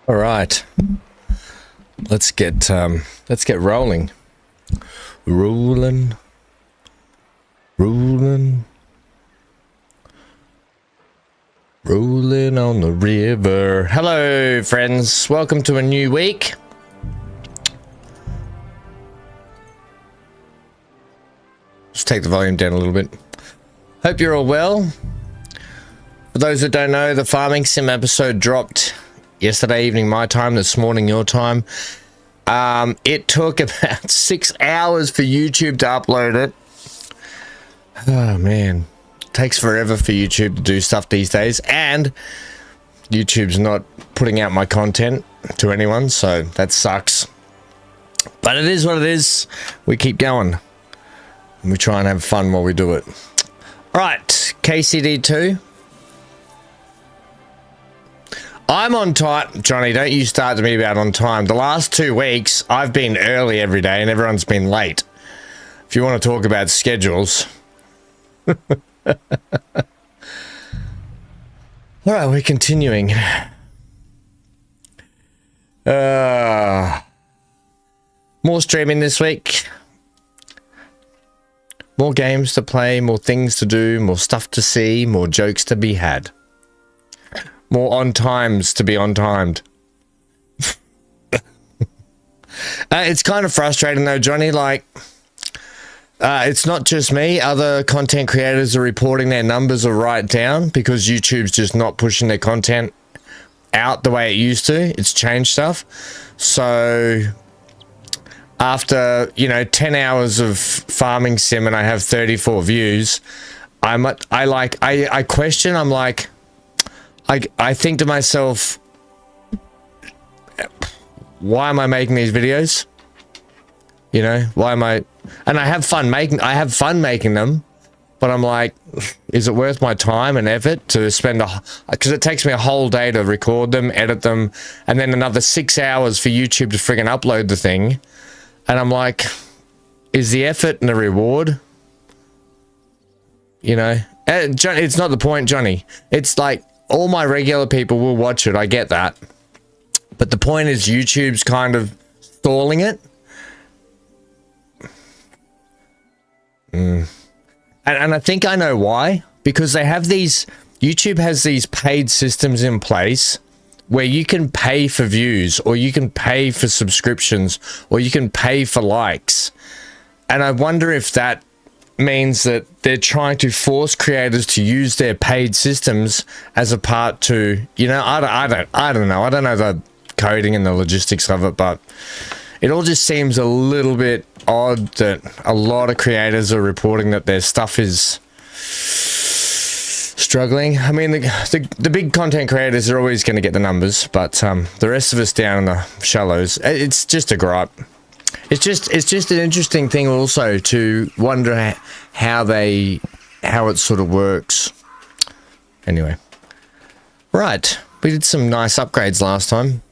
All right, let's get rolling. Rolling on the river. Hello, friends. Welcome to a new week. Just take the volume down a little bit. Hope you're all well. For those that don't know, the Farming Sim episode dropped yesterday evening my time, this morning your time. It took about 6 hours for YouTube to upload it. Oh man, it takes forever for YouTube to do stuff these days, and YouTube's not putting out my content to anyone, so that sucks. But it is what it is. We keep going and we try and have fun while we do it. All right, KCD2. I'm on time. Johnny, don't you start to me about on time. The last 2 weeks, I've been early every day and everyone's been late. If you want to talk about schedules. All right, we're continuing. More streaming this week. More games to play, more things to do, more stuff to see, more jokes to be had. More on times to be on timed. It's kind of frustrating though, Johnny. Like, it's not just me. Other content creators are reporting their numbers are right down because YouTube's just not pushing their content out the way it used to. It's changed stuff. So after, 10 hours of farming sim and I have 34 views, I question, I'm like, I think to myself, why am I making these videos? Why am I? And I have fun making them, but I'm like, is it worth my time and effort to spend because it takes me a whole day to record them, edit them, and then another 6 hours for YouTube to friggin' upload the thing. And I'm like, is the effort and the reward? It's not the point, Johnny. It's like, all my regular people will watch it, I get that. But the point is YouTube's kind of stalling it. And I think I know why. Because they have YouTube has these paid systems in place where you can pay for views, or you can pay for subscriptions, or you can pay for likes. And I wonder if that means that they're trying to force creators to use their paid systems as a part to, I don't know. I don't know the coding and the logistics of it, but it all just seems a little bit odd that a lot of creators are reporting that their stuff is struggling. I mean, the big content creators are always going to get the numbers, but the rest of us down in the shallows, it's just a gripe. It's just an interesting thing also to wonder how it sort of works. Anyway, right, we did some nice upgrades last time.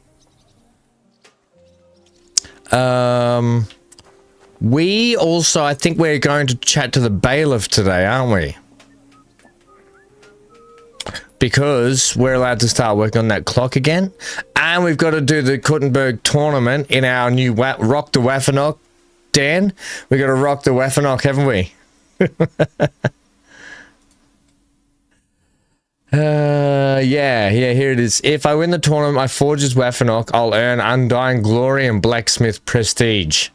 We also, I think we're going to chat to the bailiff today, aren't we? Because we're allowed to start working on that clock again. And we've got to do the Kuttenberg tournament in our new Rock the Waffenok. Dan, we've got to rock the Waffenok, haven't we? Yeah, here it is. If I win the tournament, I forge as Waffenok, I'll earn Undying Glory and Blacksmith Prestige.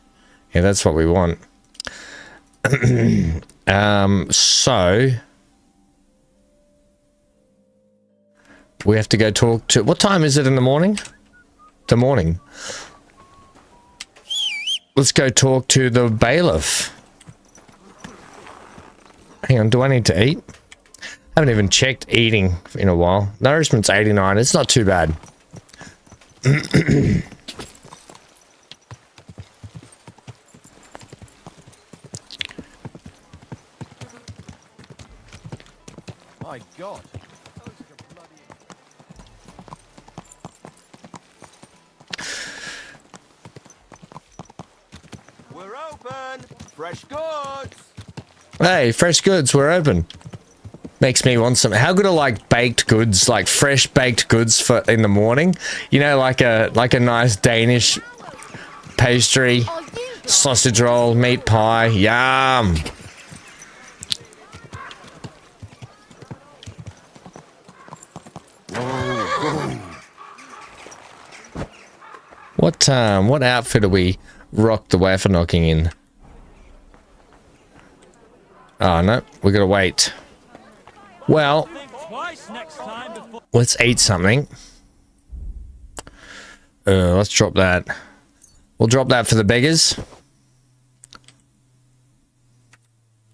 Yeah, that's what we want. So we have to go talk to... What time is it in the morning? The morning. Let's go talk to the bailiff. Hang on, do I need to eat? I haven't even checked eating in a while. Nourishment's 89. It's not too bad. My God. We're open. Fresh goods. Hey, fresh goods. We're open. Makes me want some. How good are like baked goods, like fresh baked goods for in the morning? You know, like a nice Danish pastry, sausage roll, meat pie. Yum. What outfit are we rock the wafer knocking in? Oh no, we gotta wait. Well, let's eat something. Let's drop that. We'll drop that for the beggars.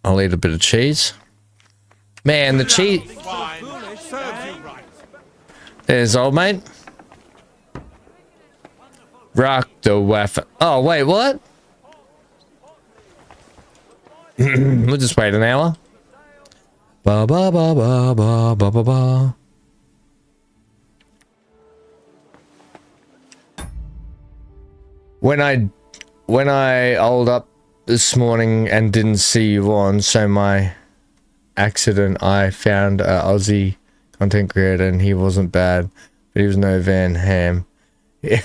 I'll eat a bit of cheese. Man, the cheese. There's old mate. Rock the wafer. Oh, wait, what? We'll just wait an hour. Ba ba ba ba ba ba ba ba. When I oiled up this morning and didn't see you on, so my accident, I found an Aussie content creator and he wasn't bad, but he was no VanHam. Yeah.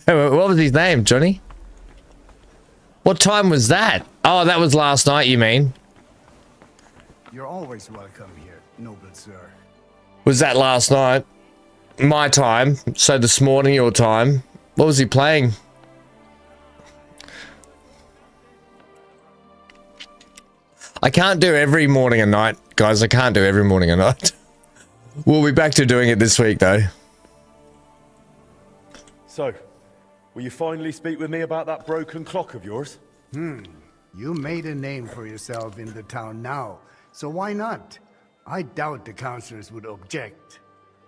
What was his name, Johnny? What time was that? Oh, that was last night, you mean? You're always welcome here, noble sir. Was that last night? My time. So this morning, your time. What was he playing? I can't do every morning and night, guys. I can't do every morning and night. We'll be back to doing it this week, though. So, will you finally speak with me about that broken clock of yours? You made a name for yourself in the town now, so why not? I doubt the councillors would object.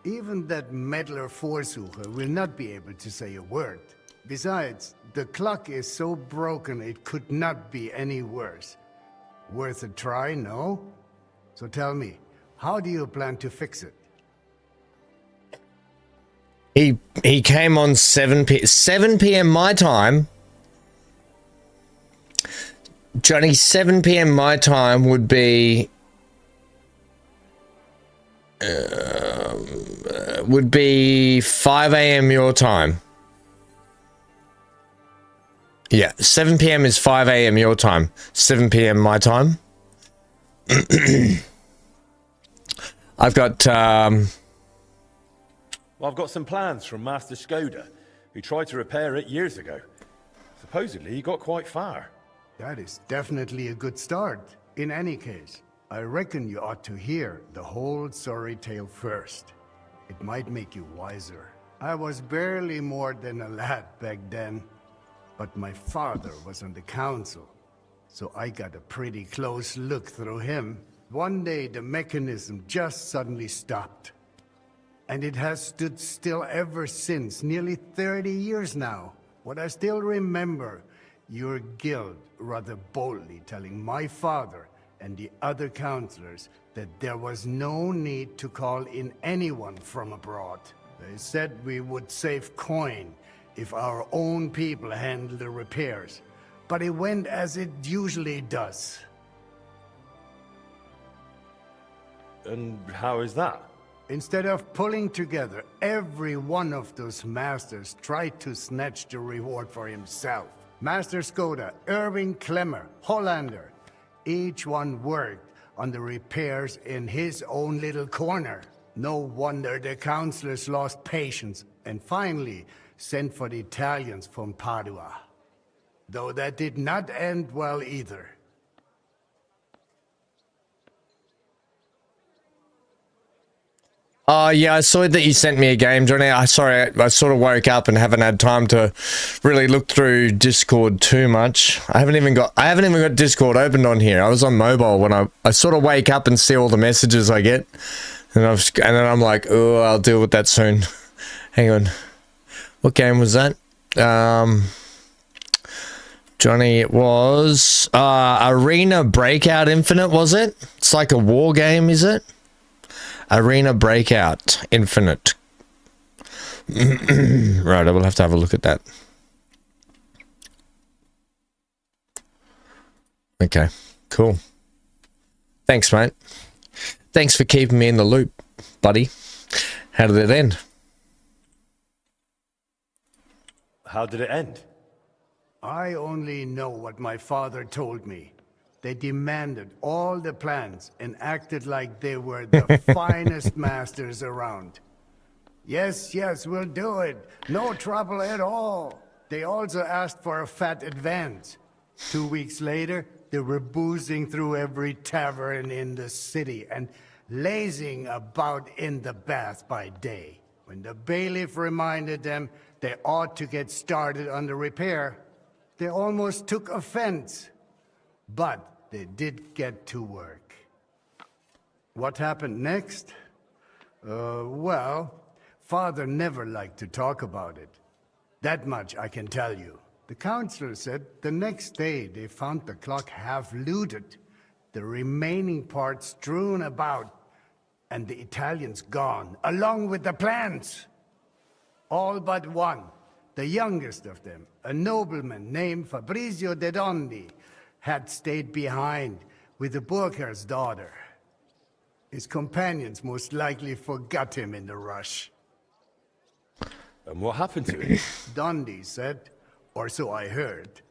Even that meddler Vorsucher will not be able to say a word. Besides, the clock is so broken it could not be any worse. Worth a try, no? So tell me, how do you plan to fix it? He came on 7 p.m. my time. Johnny, 7 p.m. my time would be 5 a.m. your time. Yeah, 7 p.m. is 5 a.m. your time. 7 p.m. my time. I've got Well, I've got some plans from Master Skoda, who tried to repair it years ago. Supposedly, he got quite far. That is definitely a good start. In any case, I reckon you ought to hear the whole sorry tale first. It might make you wiser. I was barely more than a lad back then, but my father was on the council, so I got a pretty close look through him. One day the mechanism just suddenly stopped, and it has stood still ever since, nearly 30 years now. What I still remember, your guild rather boldly telling my father and the other councillors that there was no need to call in anyone from abroad. They said we would save coin if our own people handled the repairs, but it went as it usually does. And how is that? Instead of pulling together, every one of those masters tried to snatch the reward for himself. Master Skoda, Irving Klemmer, Hollander, each one worked on the repairs in his own little corner. No wonder the councillors lost patience and finally sent for the Italians from Padua. Though that did not end well either. Oh, yeah, I saw that you sent me a game, Johnny. I sort of woke up and haven't had time to really look through Discord too much. I haven't even got Discord opened on here. I was on mobile when I sort of wake up and see all the messages I get, and then I'm like, oh, I'll deal with that soon. Hang on, what game was that? Johnny, it was Arena Breakout Infinite, was it? It's like a war game, is it? Arena Breakout Infinite. Right, I will have to have a look at that. Okay, cool. Thanks, mate. Thanks for keeping me in the loop, buddy. How did it end? How did it end? I only know what my father told me. They demanded all the plans and acted like they were the finest masters around. Yes, yes, we'll do it. No trouble at all. They also asked for a fat advance. 2 weeks later, they were boozing through every tavern in the city and lazing about in the bath by day. When the bailiff reminded them they ought to get started on the repair, they almost took offense. But they did get to work. What happened next? Well, Father never liked to talk about it. That much I can tell you. The counselor said the next day they found the clock half looted, the remaining parts strewn about, and the Italians gone, along with the plans. All but one, the youngest of them, a nobleman named Fabrizio de Dondi, had stayed behind with the Burkhar's daughter. His companions most likely forgot him in the rush. And what happened to him? Dondi said, or so I heard,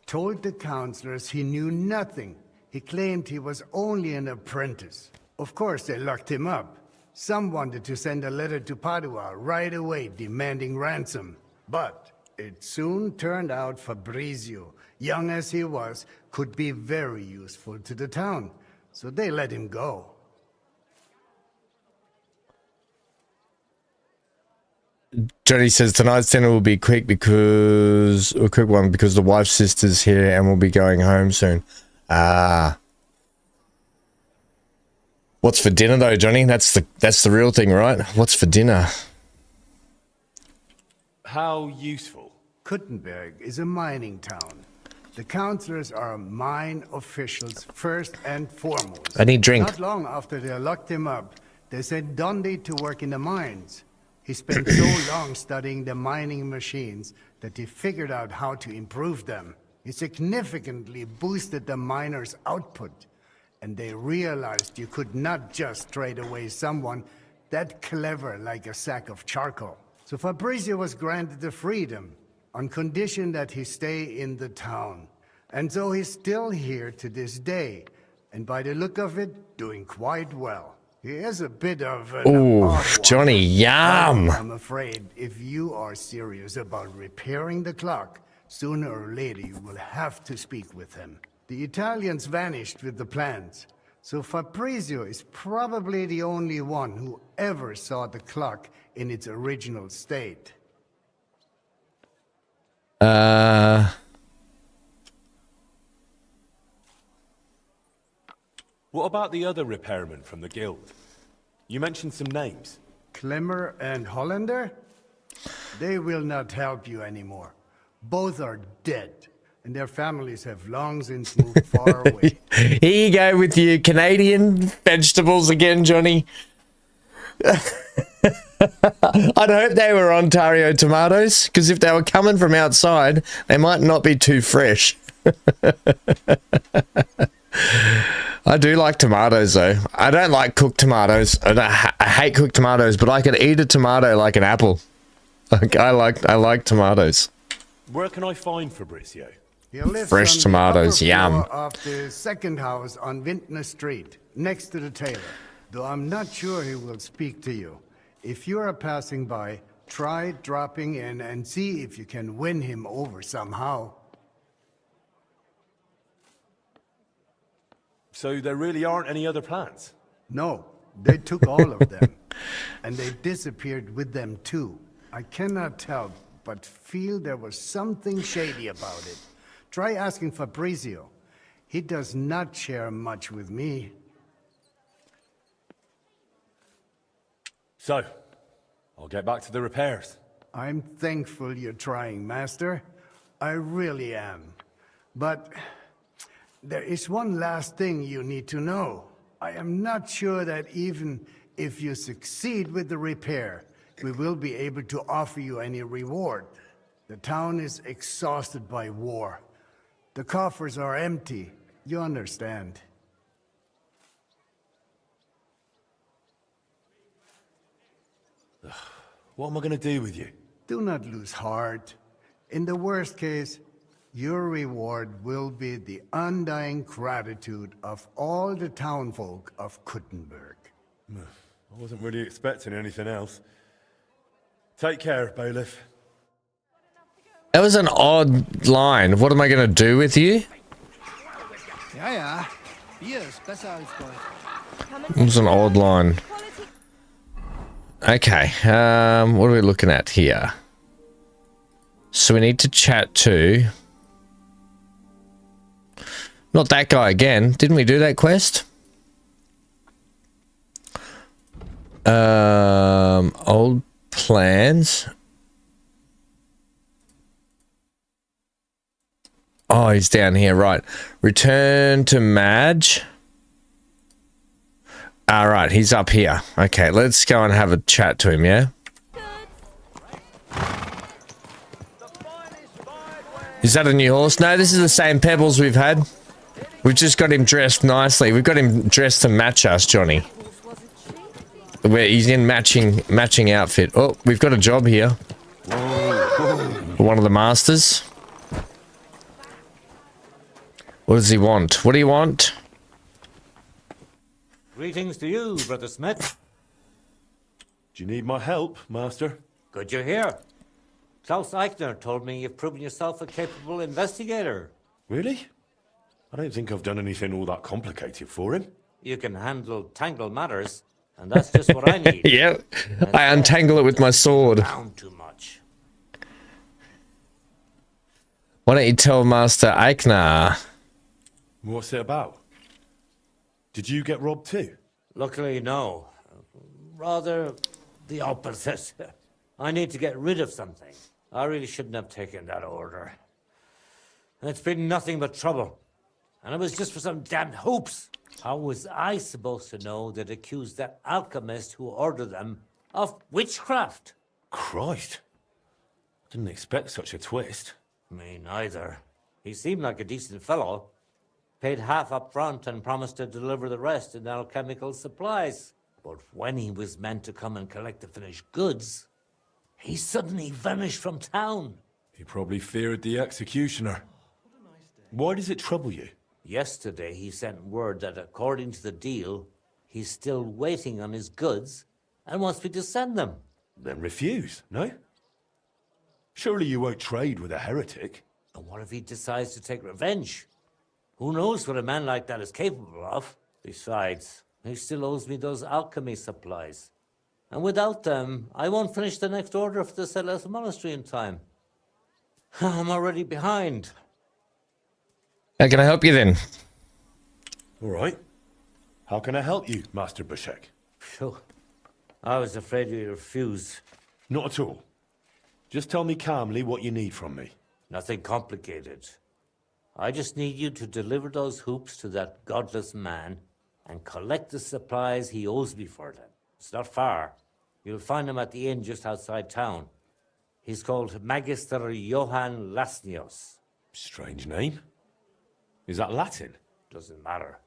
told the counselors he knew nothing. He claimed he was only an apprentice. Of course, they locked him up. Some wanted to send a letter to Padua right away demanding ransom. But it soon turned out Fabrizio, young as he was, could be very useful to the town. So they let him go. Johnny says tonight's dinner will be a quick one because the wife's sister's here and we'll be going home soon. What's for dinner though, Johnny? That's the real thing, right? What's for dinner? How useful? Kuttenberg is a mining town. The counselors are mine officials first and foremost. I need drink. Not long after they locked him up, they sent Dondi to work in the mines. He spent so long studying the mining machines that he figured out how to improve them. He significantly boosted the miners' output, and they realized you could not just trade away someone that clever like a sack of charcoal. So Fabrizio was granted the freedom on condition that he stay in the town. And so he's still here to this day, and by the look of it, doing quite well. He is a bit of an Ooh, odd one. Johnny, yum! I'm afraid if you are serious about repairing the clock, sooner or later you will have to speak with him. The Italians vanished with the plans, so Fabrizio is probably the only one who ever saw the clock in its original state. What about the other repairmen from the guild? You mentioned some names. Klemmer and Hollander? They will not help you anymore. Both are dead, and their families have long since moved far away. Here you go with your Canadian vegetables again, Johnny. I'd hope they were Ontario tomatoes, because if they were coming from outside, they might not be too fresh. I do like tomatoes, though. I don't like cooked tomatoes. I hate cooked tomatoes, but I could eat a tomato like an apple. Like I like tomatoes. Where can I find Fabrizio? He lives Fresh on tomatoes, the upper yum. floor of the second house on Vintner Street, next to the tailor. Though I'm not sure he will speak to you. If you are passing by, try dropping in and see if you can win him over somehow. So there really aren't any other plans? No, they took all of them. And they disappeared with them too. I cannot tell, but feel there was something shady about it. Try asking Fabrizio. He does not share much with me. So, I'll get back to the repairs. I'm thankful you're trying, Master. I really am. But there is one last thing you need to know. I am not sure that even if you succeed with the repair, we will be able to offer you any reward. The town is exhausted by war. The coffers are empty. You understand. What am I going to do with you? Do not lose heart. In the worst case, your reward will be the undying gratitude of all the townfolk of Kuttenberg. I wasn't really expecting anything else. Take care, bailiff. That was an odd line. What am I going to do with you? Ja, ja. Bier ist besser als Gold. It was an odd line. Okay, what are we looking at here? So we need to chat to... Not that guy again. Didn't we do that quest? Old plans. Oh, he's down here, right. Return to Madge. All right, he's up here. Okay, let's go and have a chat to him, yeah? Is that a new horse? No, this is the same Pebbles we've had. We've just got him dressed nicely. We've got him dressed to match us, Johnny. Where he's in matching outfit. Oh, we've got a job here. For one of the masters. What does he want? What do you want? Greetings to you, Brother Smith. Do you need my help, Master? Good you're here. Klaus Eichner told me you've proven yourself a capable investigator. Really? I don't think I've done anything all that complicated for him. You can handle tangled matters, and that's just what I need. Yeah, I untangle it with my sword. Down too much. Why don't you tell Master Eichner? What's it about? Did you get robbed too? Luckily, no. Rather the opposite. I need to get rid of something. I really shouldn't have taken that order. And it's been nothing but trouble. And it was just for some damned hoops. How was I supposed to know they'd accuse that alchemist who ordered them of witchcraft? Christ. Didn't expect such a twist. Me neither. He seemed like a decent fellow. Paid half up front and promised to deliver the rest in alchemical supplies. But when he was meant to come and collect the finished goods, he suddenly vanished from town. He probably feared the executioner. Why does it trouble you? Yesterday he sent word that according to the deal, he's still waiting on his goods and wants me to send them. Then refuse, no? Surely you won't trade with a heretic. And what if he decides to take revenge? Who knows what a man like that is capable of? Besides, he still owes me those alchemy supplies. And without them, I won't finish the next order for the Celeste Monastery in time. I'm already behind. How can I help you then? All right. How can I help you, Master Bushek? Phew. I was afraid you'd refuse. Not at all. Just tell me calmly what you need from me. Nothing complicated. I just need you to deliver those hoops to that godless man and collect the supplies he owes me for them. It's not far. You'll find him at the inn just outside town. He's called Magister Johann Lasnios. Strange name. Is that Latin? Doesn't matter.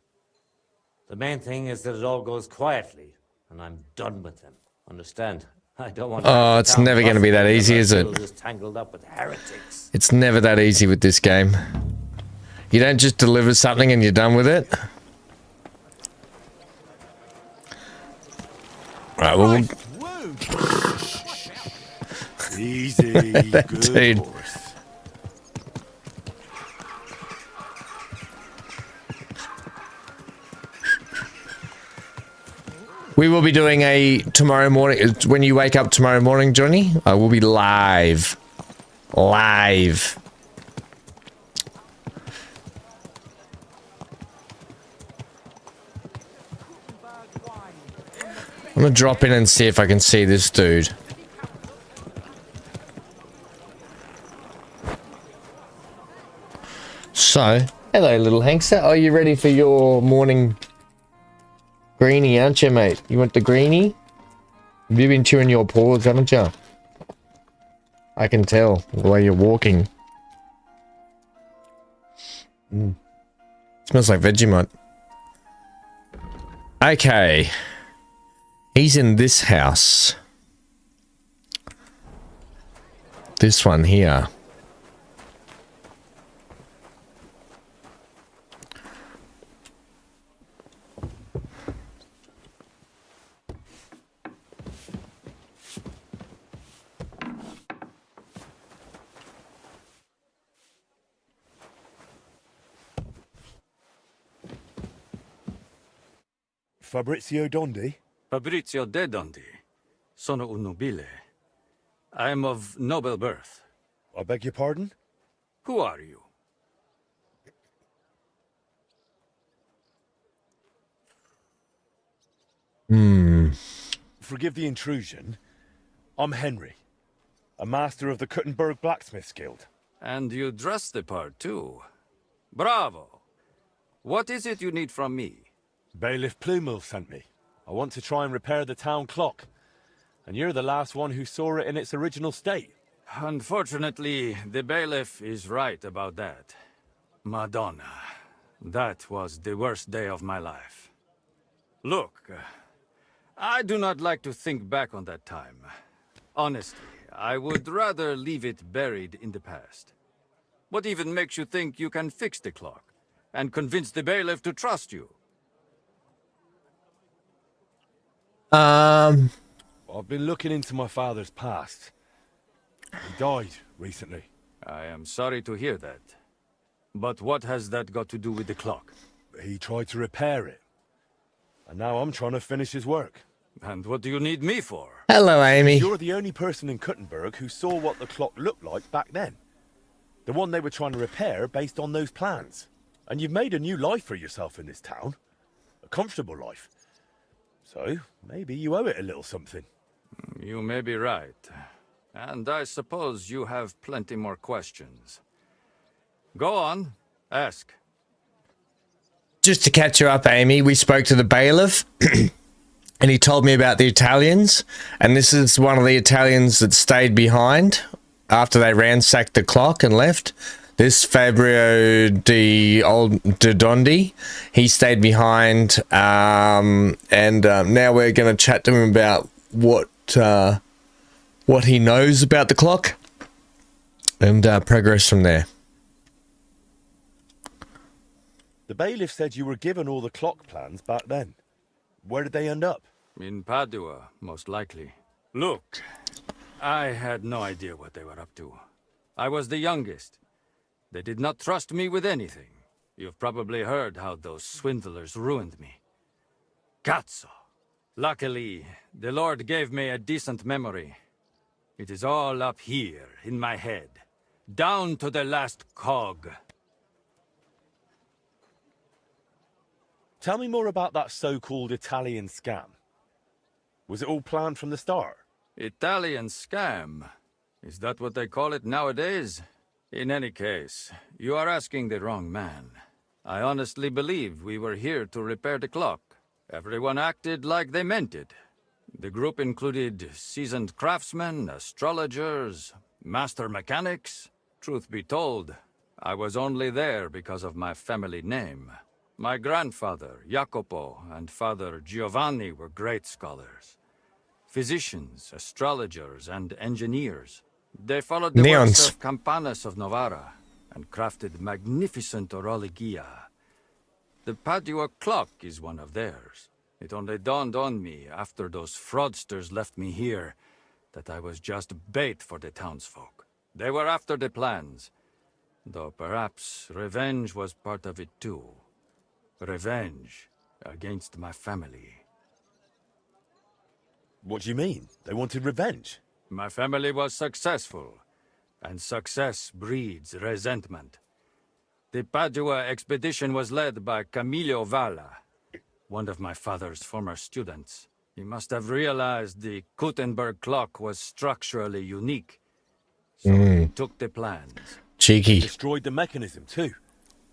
The main thing is that it all goes quietly, and I'm done with him. Understand? I don't want. Oh, it's never going to be that easy, is it? Just tangled up with heretics. It's never that easy with this game. You don't just deliver something and you're done with it. Right, well, Easy, good Dude. horse. we will be doing a tomorrow morning. When you wake up tomorrow morning, Johnny, I will be live. Live. I'm gonna drop in and see if I can see this dude. So, hello little Hankster. Are you ready for your morning greenie, aren't you, mate? You want the greenie? Have you been chewing your paws, haven't you? I can tell the way you're walking. Smells like Vegemite. Okay. He's in this house. this one here. Fabrizio Dondi? Fabrizio de Dondi. Sono un nobile. I am of noble birth. I beg your pardon? Who are you? Forgive the intrusion. I'm Henry, a master of the Kuttenberg Blacksmiths Guild. And you dress the part, too. Bravo! What is it you need from me? Bailiff Plumel sent me. I want to try and repair the town clock. And you're the last one who saw it in its original state. Unfortunately, the bailiff is right about that. Madonna, that was the worst day of my life. Look, I do not like to think back on that time. Honestly, I would rather leave it buried in the past. What even makes you think you can fix the clock and convince the bailiff to trust you? I've been looking into my father's past. He died recently. I am sorry to hear that. But what has that got to do with the clock? He tried to repair it. And now I'm trying to finish his work. And what do you need me for? Hello, Amy. You're the only person in Kuttenberg who saw what the clock looked like back then. The one they were trying to repair based on those plans. And you've made a new life for yourself in this town. A comfortable life. So, maybe you owe it a little something. You may be right. And I suppose you have plenty more questions. Go on, ask. Just to catch you up, Amy, we spoke to the bailiff and he told me about the Italians. And this is one of the Italians that stayed behind after they ransacked the clock and left. This Fabio de Dondi, he stayed behind, and now we're going to chat to him about what he knows about the clock and progress from there. The bailiff said you were given all the clock plans back then. Where did they end up? In Padua, most likely. Look, I had no idea what they were up to. I was the youngest. They did not trust me with anything. You've probably heard how those swindlers ruined me. Cazzo! Luckily, the Lord gave me a decent memory. It is all up here, in my head. Down to the last cog. Tell me more about that so-called Italian scam. Was it all planned from the start? Italian scam? Is that what they call it nowadays? In any case, you are asking the wrong man. I honestly believe we were here to repair the clock. Everyone acted like they meant it. The group included seasoned craftsmen, astrologers, master mechanics. Truth be told, I was only there because of my family name. My grandfather, Jacopo, and father Giovanni were great scholars. Physicians, astrologers, and engineers. They followed the works of Campanus of Novara and crafted magnificent orologia. The Padua clock is one of theirs. It only dawned on me after those fraudsters left me here that I was just bait for the townsfolk. They were after the plans, though perhaps revenge was part of it too. Revenge against my family. What do you mean? They wanted revenge? My family was successful, and success breeds resentment. The Padua expedition was led by Camillo Valla, one of my father's former students. He must have realized the Kuttenberg clock was structurally unique, so he took the plans. Cheeky. Destroyed the mechanism too,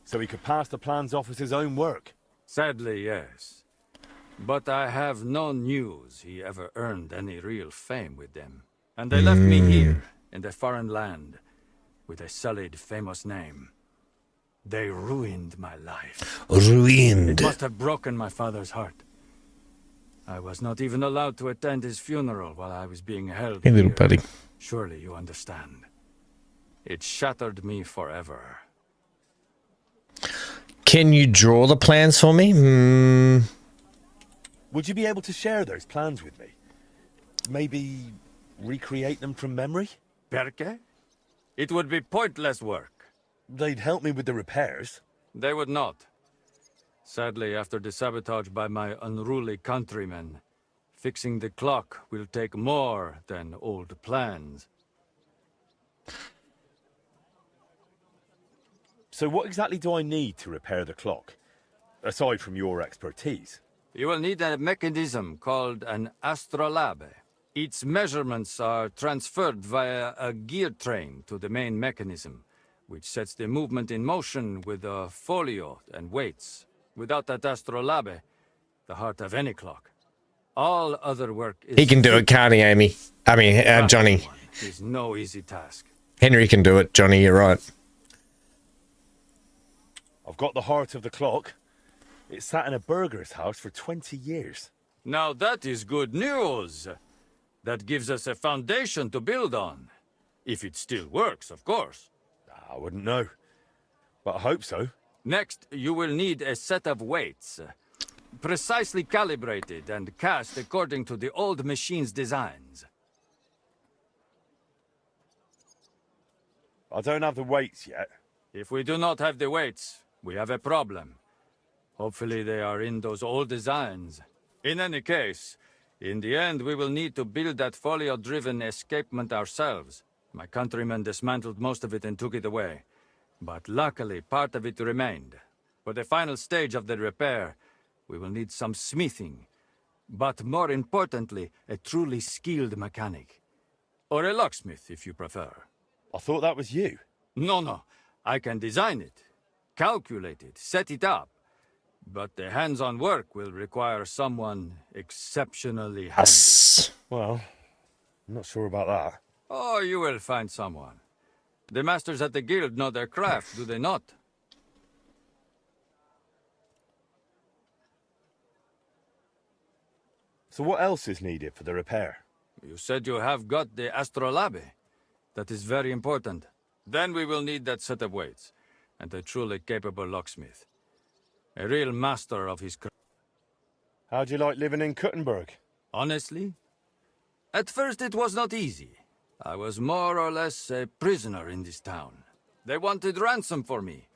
so he could pass the plans off as his own work. Sadly, yes. But I have no news he ever earned any real fame with them. And they left me here, in a foreign land, with a sullied, famous name. They ruined my life. Ruined. It must have broken my father's heart. I was not even allowed to attend his funeral while I was being held Hey, little here. buddy. Surely you understand. It shattered me forever. Can you draw the plans for me? Would you be able to share those plans with me? Maybe recreate them from memory? Perché? It would be pointless work. They'd help me with the repairs. They would not. Sadly, after the sabotage by my unruly countrymen, fixing the clock will take more than old plans. So what exactly do I need to repair the clock? Aside from your expertise. You will need a mechanism called an astrolabe. Its measurements are transferred via a gear train to the main mechanism, which sets the movement in motion with a folio and weights. Without that astrolabe, the heart of any clock, all other work is... He can do it, can't he, Amy? I mean, Johnny. It's no easy task. Henry can do it, Johnny, you're right. I've got the heart of the clock. It sat in a burgher's house for 20 years. Now that is good news. That gives us a foundation to build on. If it still works, of course. I wouldn't know, but I hope so. Next, you will need a set of weights. Precisely calibrated and cast according to the old machine's designs. I don't have the weights yet. If we do not have the weights, we have a problem. Hopefully they are in those old designs. In any case, in the end we will need to build that folio-driven escapement ourselves. My countrymen dismantled most of it and took it away. But luckily, part of it remained. For the final stage of the repair, we will need some smithing. But more importantly, a truly skilled mechanic. Or a locksmith, if you prefer. I thought that was you. No. I can design it, calculate it, set it up. But the hands-on work will require someone exceptionally handy. Yes. Well, I'm not sure about that. Oh, you will find someone. The masters at the guild know their craft, do they not? So what else is needed for the repair? You said you have got the astrolabe. That is very important. Then we will need that set of weights, and a truly capable locksmith. A real master of his craft. How'd you like living in Kuttenberg? Honestly? At first it was not easy. I was more or less a prisoner in this town. They wanted ransom for me,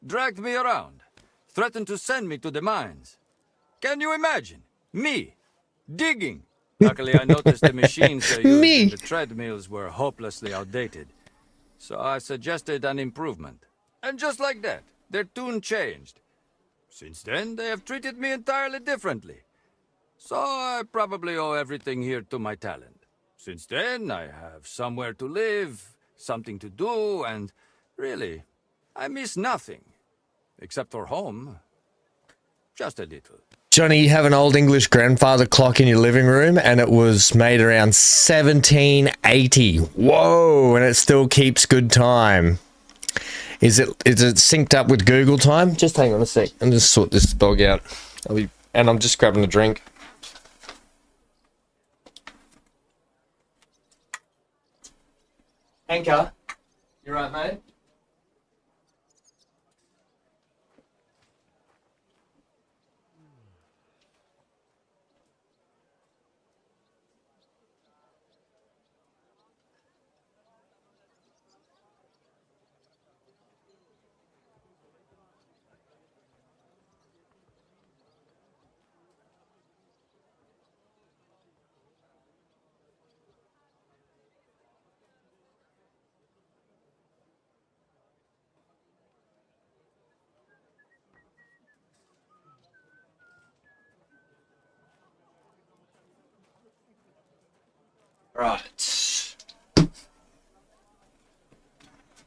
dragged me around, threatened to send me to the mines. Can you imagine? Me, digging. Luckily I noticed the machines they used in the treadmills were hopelessly outdated. So I suggested an improvement. And just like that, their tune changed. Since then, they have treated me entirely differently. So I probably owe everything here to my talent. Since then, I have somewhere to live, something to do, and really, I miss nothing. Except for home. Just a little. Johnny, you have an old English grandfather clock in your living room, and it was made around 1780. Whoa, and it still keeps good time. Is it synced up with Google time? Just hang on a sec. I'll just sort this dog out. And I'm just grabbing a drink. Anchor, you right, mate? Right.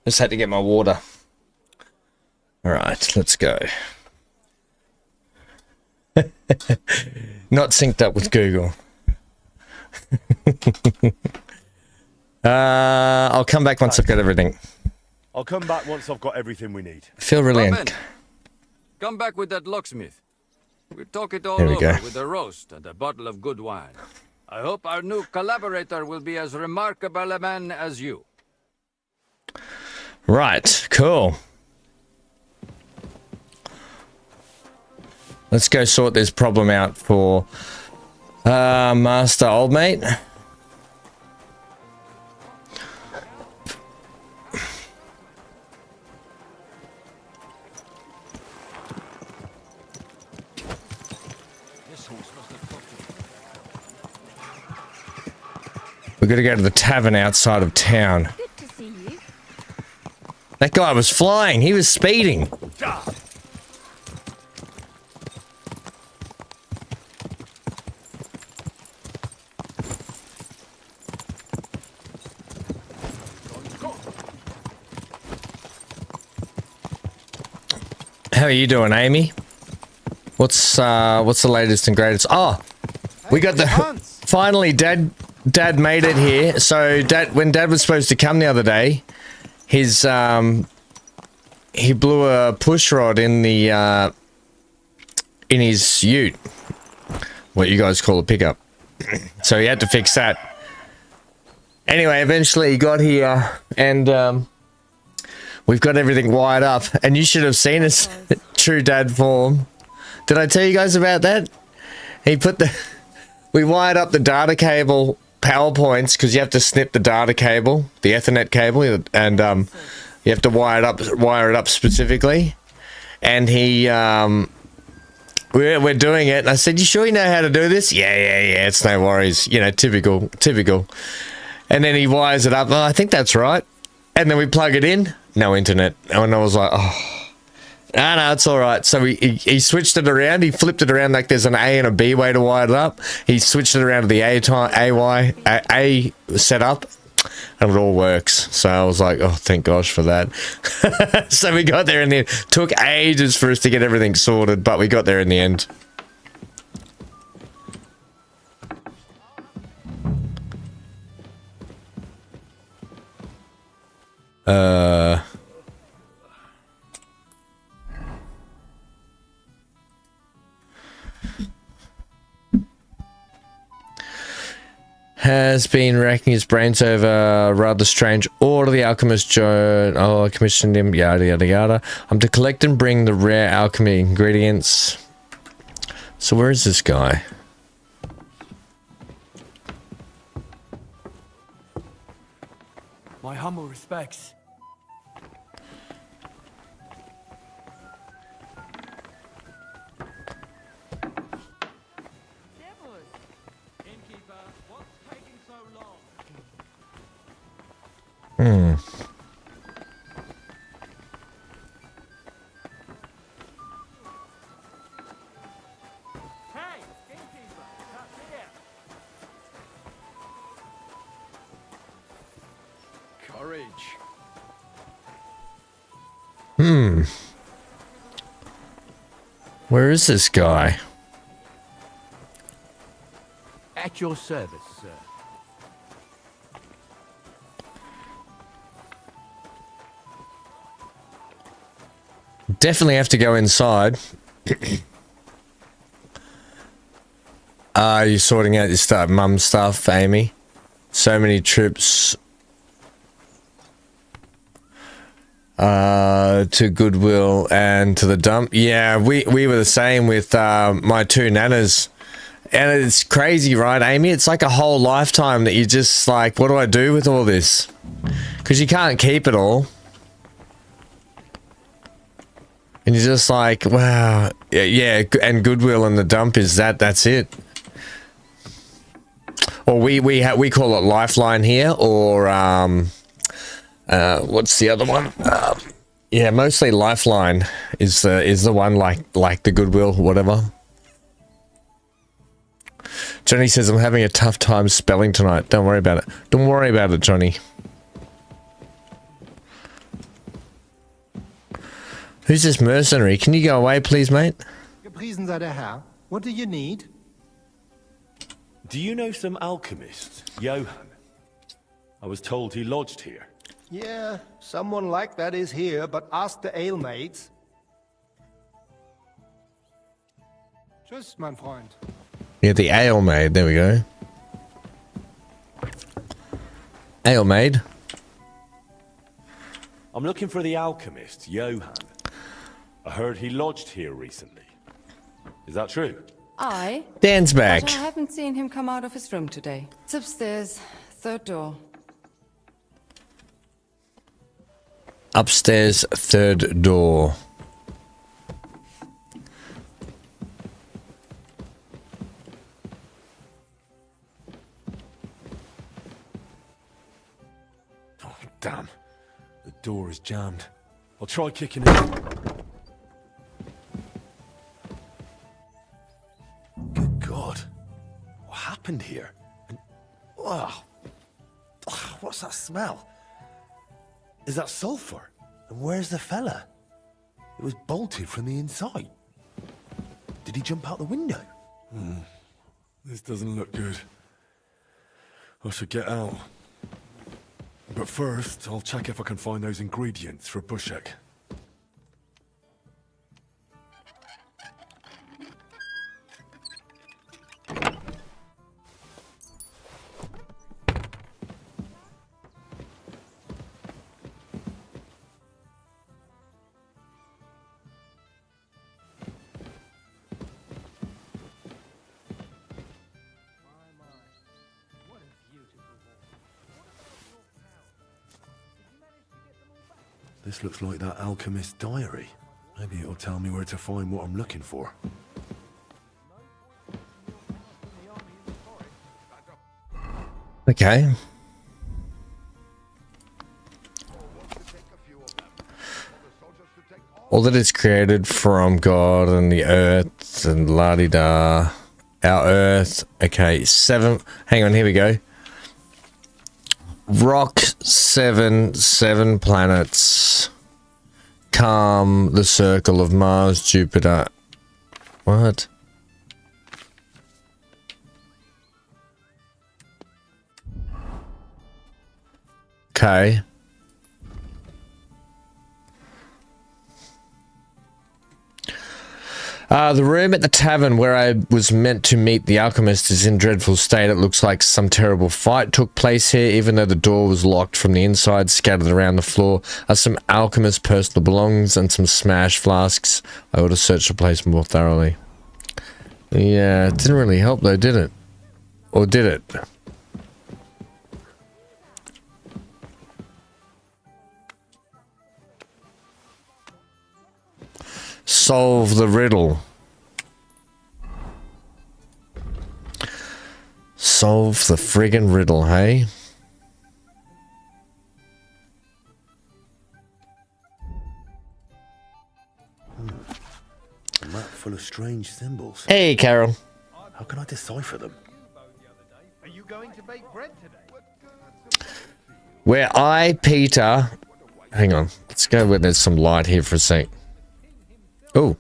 Just had to get my water. Alright, let's go. Not synced up with Google. I'll come back once I've got everything. I'll come back once I've got everything we need. I feel really... Come back with that locksmith. We'll talk it all There we over go. with a roast and a bottle of good wine. I hope our new collaborator will be as remarkable a man as you. Right, cool. Let's go sort this problem out for Master Old Mate. We're gonna go to the tavern outside of town. Good to see you. That guy was flying. He was speeding. How are you doing, Amy? What's the latest and greatest? Oh, we got the finally Dad made it here. So when Dad was supposed to come the other day, his he blew a push rod in the in his ute, what you guys call a pickup. So he had to fix that. Anyway, eventually he got here and we've got everything wired up. And you should have seen us true dad form. Did I tell you guys about that? We wired up the data cable power points because you have to snip the data cable, the Ethernet cable, and you have to wire it up specifically. And we're doing it. And I said, "You sure you know how to do this?" Yeah. It's no worries. You know, typical. And then he wires it up. Oh, I think that's right. And then we plug it in. No internet. And I was like, oh. No, it's all right. So he switched it around. He flipped it around like there's an A and a B way to wire it up. He switched it around to the A setup, and it all works. So I was like, oh, thank gosh for that. So we got there in the end. Took ages for us to get everything sorted, but we got there in the end. Has been racking his brains over a rather strange order. The alchemist Joe, I commissioned him, yada yada yada. I'm to collect and bring the rare alchemy ingredients. So where is this guy? My humble respects. Where is this guy? At your service, sir. Definitely have to go inside. You're sorting out your mum stuff, Amy. So many trips to Goodwill and to the dump. Yeah, we were the same with my two nanas. And it's crazy, right, Amy? It's like a whole lifetime that you're just like, what do I do with all this? Because you can't keep it all. And you're just like, wow. Yeah, and Goodwill and the dump is that's it. Or we call it Lifeline here, or what's the other one? Yeah, mostly Lifeline is the one like the Goodwill, whatever. Johnny says, I'm having a tough time spelling tonight. Don't worry about it. Don't worry about it, Johnny. Who's this mercenary? Can you go away, please, mate? Gepriesen sei der Herr. What do you need? Do you know some alchemist, Johann? I was told he lodged here. Yeah, someone like that is here, but ask the ale maids. Tschüss, mein Freund. Yeah, the ale maid. There we go. Ale maid. I'm looking for the alchemist, Johann. I heard he lodged here recently. Is that true? I? Dan's back. But I haven't seen him come out of his room today. It's upstairs, third door. Upstairs, third door. Oh, damn. The door is jammed. I'll try kicking it. Good God. What happened here? And, wow. What's that smell? Is that sulfur? And where's the fella? It was bolted from the inside. Did he jump out the window? This doesn't look good. I should get out. But first, I'll check if I can find those ingredients for Bushek. This looks like that alchemist's diary. Maybe it'll tell me where to find what I'm looking for. Okay. All that is created from God and the earth and la-di-da. Our earth. Okay, 7. Hang on, here we go. Rock 7 planets. Calm the circle of Mars, Jupiter. What? Okay. The room at the tavern where I was meant to meet the alchemist is in dreadful state. It looks like some terrible fight took place here, even though the door was locked from the inside. Scattered around the floor are some alchemist's personal belongings and some smashed flasks. I ought to search the place more thoroughly. Yeah, it didn't really help though, did it? Or did it? Solve the riddle. Solve the friggin' riddle, hey? A map full of strange symbols. Hey, Carol. How can I decipher them? Are you going to bake bread today? Where I, Peter... Hang on. Let's go where there's some light here for a sec. Oh.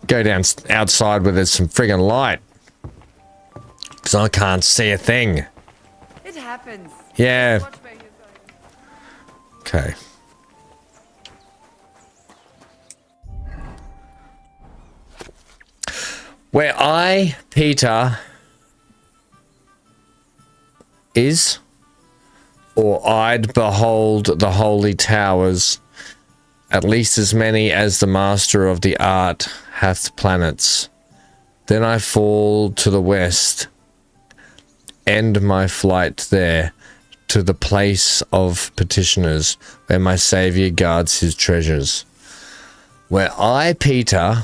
Go down outside where there's some friggin' light. Because I can't see a thing. It happens. Yeah. Okay. Where I, Peter, is, or I'd behold the holy towers, at least as many as the master of the art hath planets. Then I fall to the west, end my flight there, to the place of petitioners, where my Saviour guards his treasures. Where I, Peter,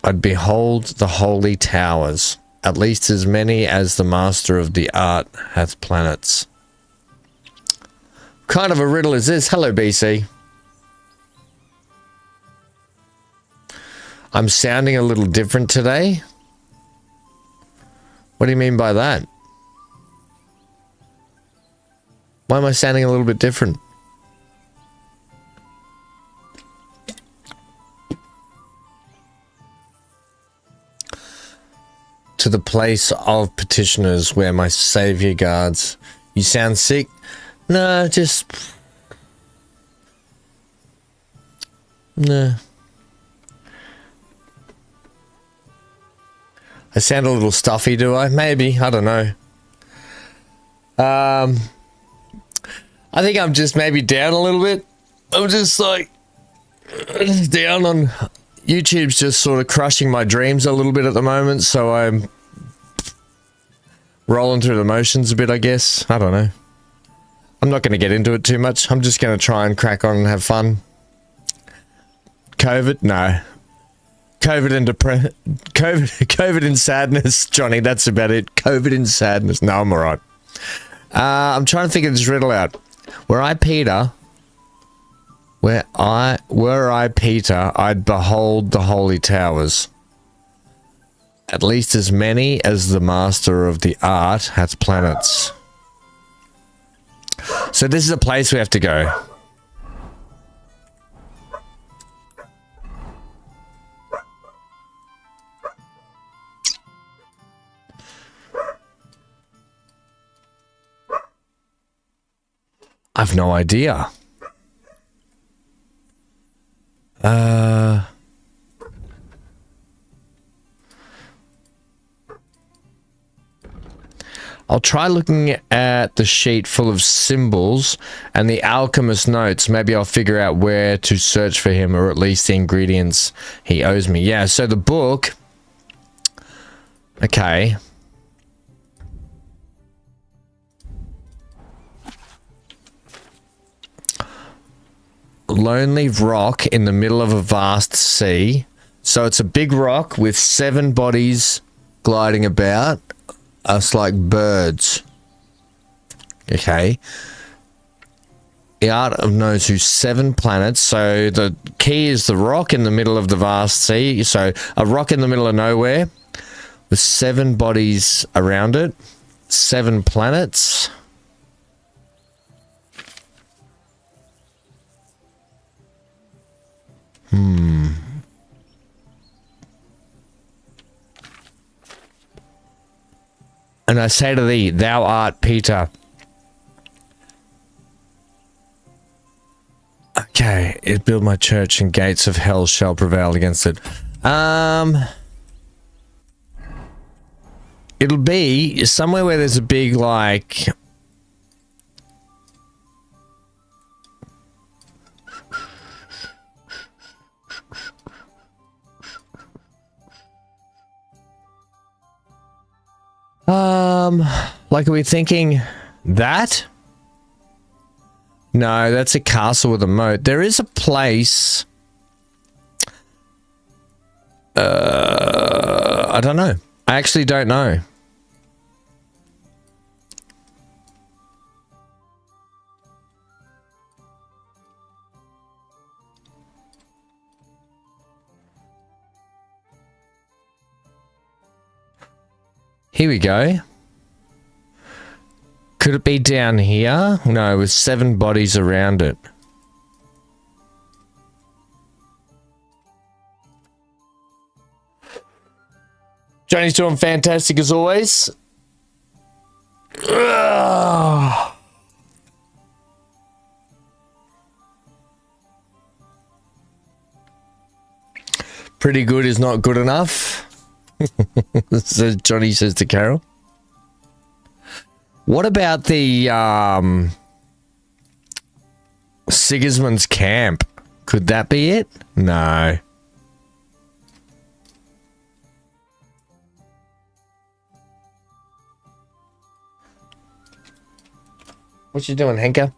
I'd behold the holy towers, at least as many as the master of the art hath planets. What kind of a riddle is this? Hello, BC. I'm sounding a little different today. What do you mean by that? Why am I sounding a little bit different? To the place of petitioners where my Saviour guards. You sound sick? No, just... No. I sound a little stuffy, do I? Maybe. I don't know. I think I'm just maybe down a little bit. I'm just like down on YouTube's just sort of crushing my dreams a little bit at the moment, so I'm rolling through the motions a bit, I guess. I don't know. I'm not going to get into it too much. I'm just going to try and crack on and have fun. COVID? No. COVID and sadness, Johnny. That's about it. COVID and sadness. No, I'm alright. I'm trying to figure this riddle out. Were I Peter, I'd behold the holy towers. At least as many as the master of the art hath planets. So this is a place we have to go. I've no idea. I'll try looking at the sheet full of symbols and the alchemist notes. Maybe I'll figure out where to search for him, or at least the ingredients he owes me. Yeah, so the book. Okay. Lonely rock in the middle of a vast sea. So it's a big rock with 7 bodies gliding about. Us like birds. Okay. The art of knows who's 7 planets. So the key is the rock in the middle of the vast sea. So a rock in the middle of nowhere with 7 bodies around it. 7 planets. And I say to thee, thou art Peter. Okay, it build my church and gates of hell shall prevail against it. It'll be somewhere where there's a big, like... like, are we thinking that? No, that's a castle with a moat. There is a place. I don't know. I actually don't know. Here we go. Could it be down here? No, with 7 bodies around it. Johnny's doing fantastic as always. Ugh. Pretty good is not good enough. So Johnny says to Carol. What about the Sigismund's camp? Could that be it? No. What you doing, Henka?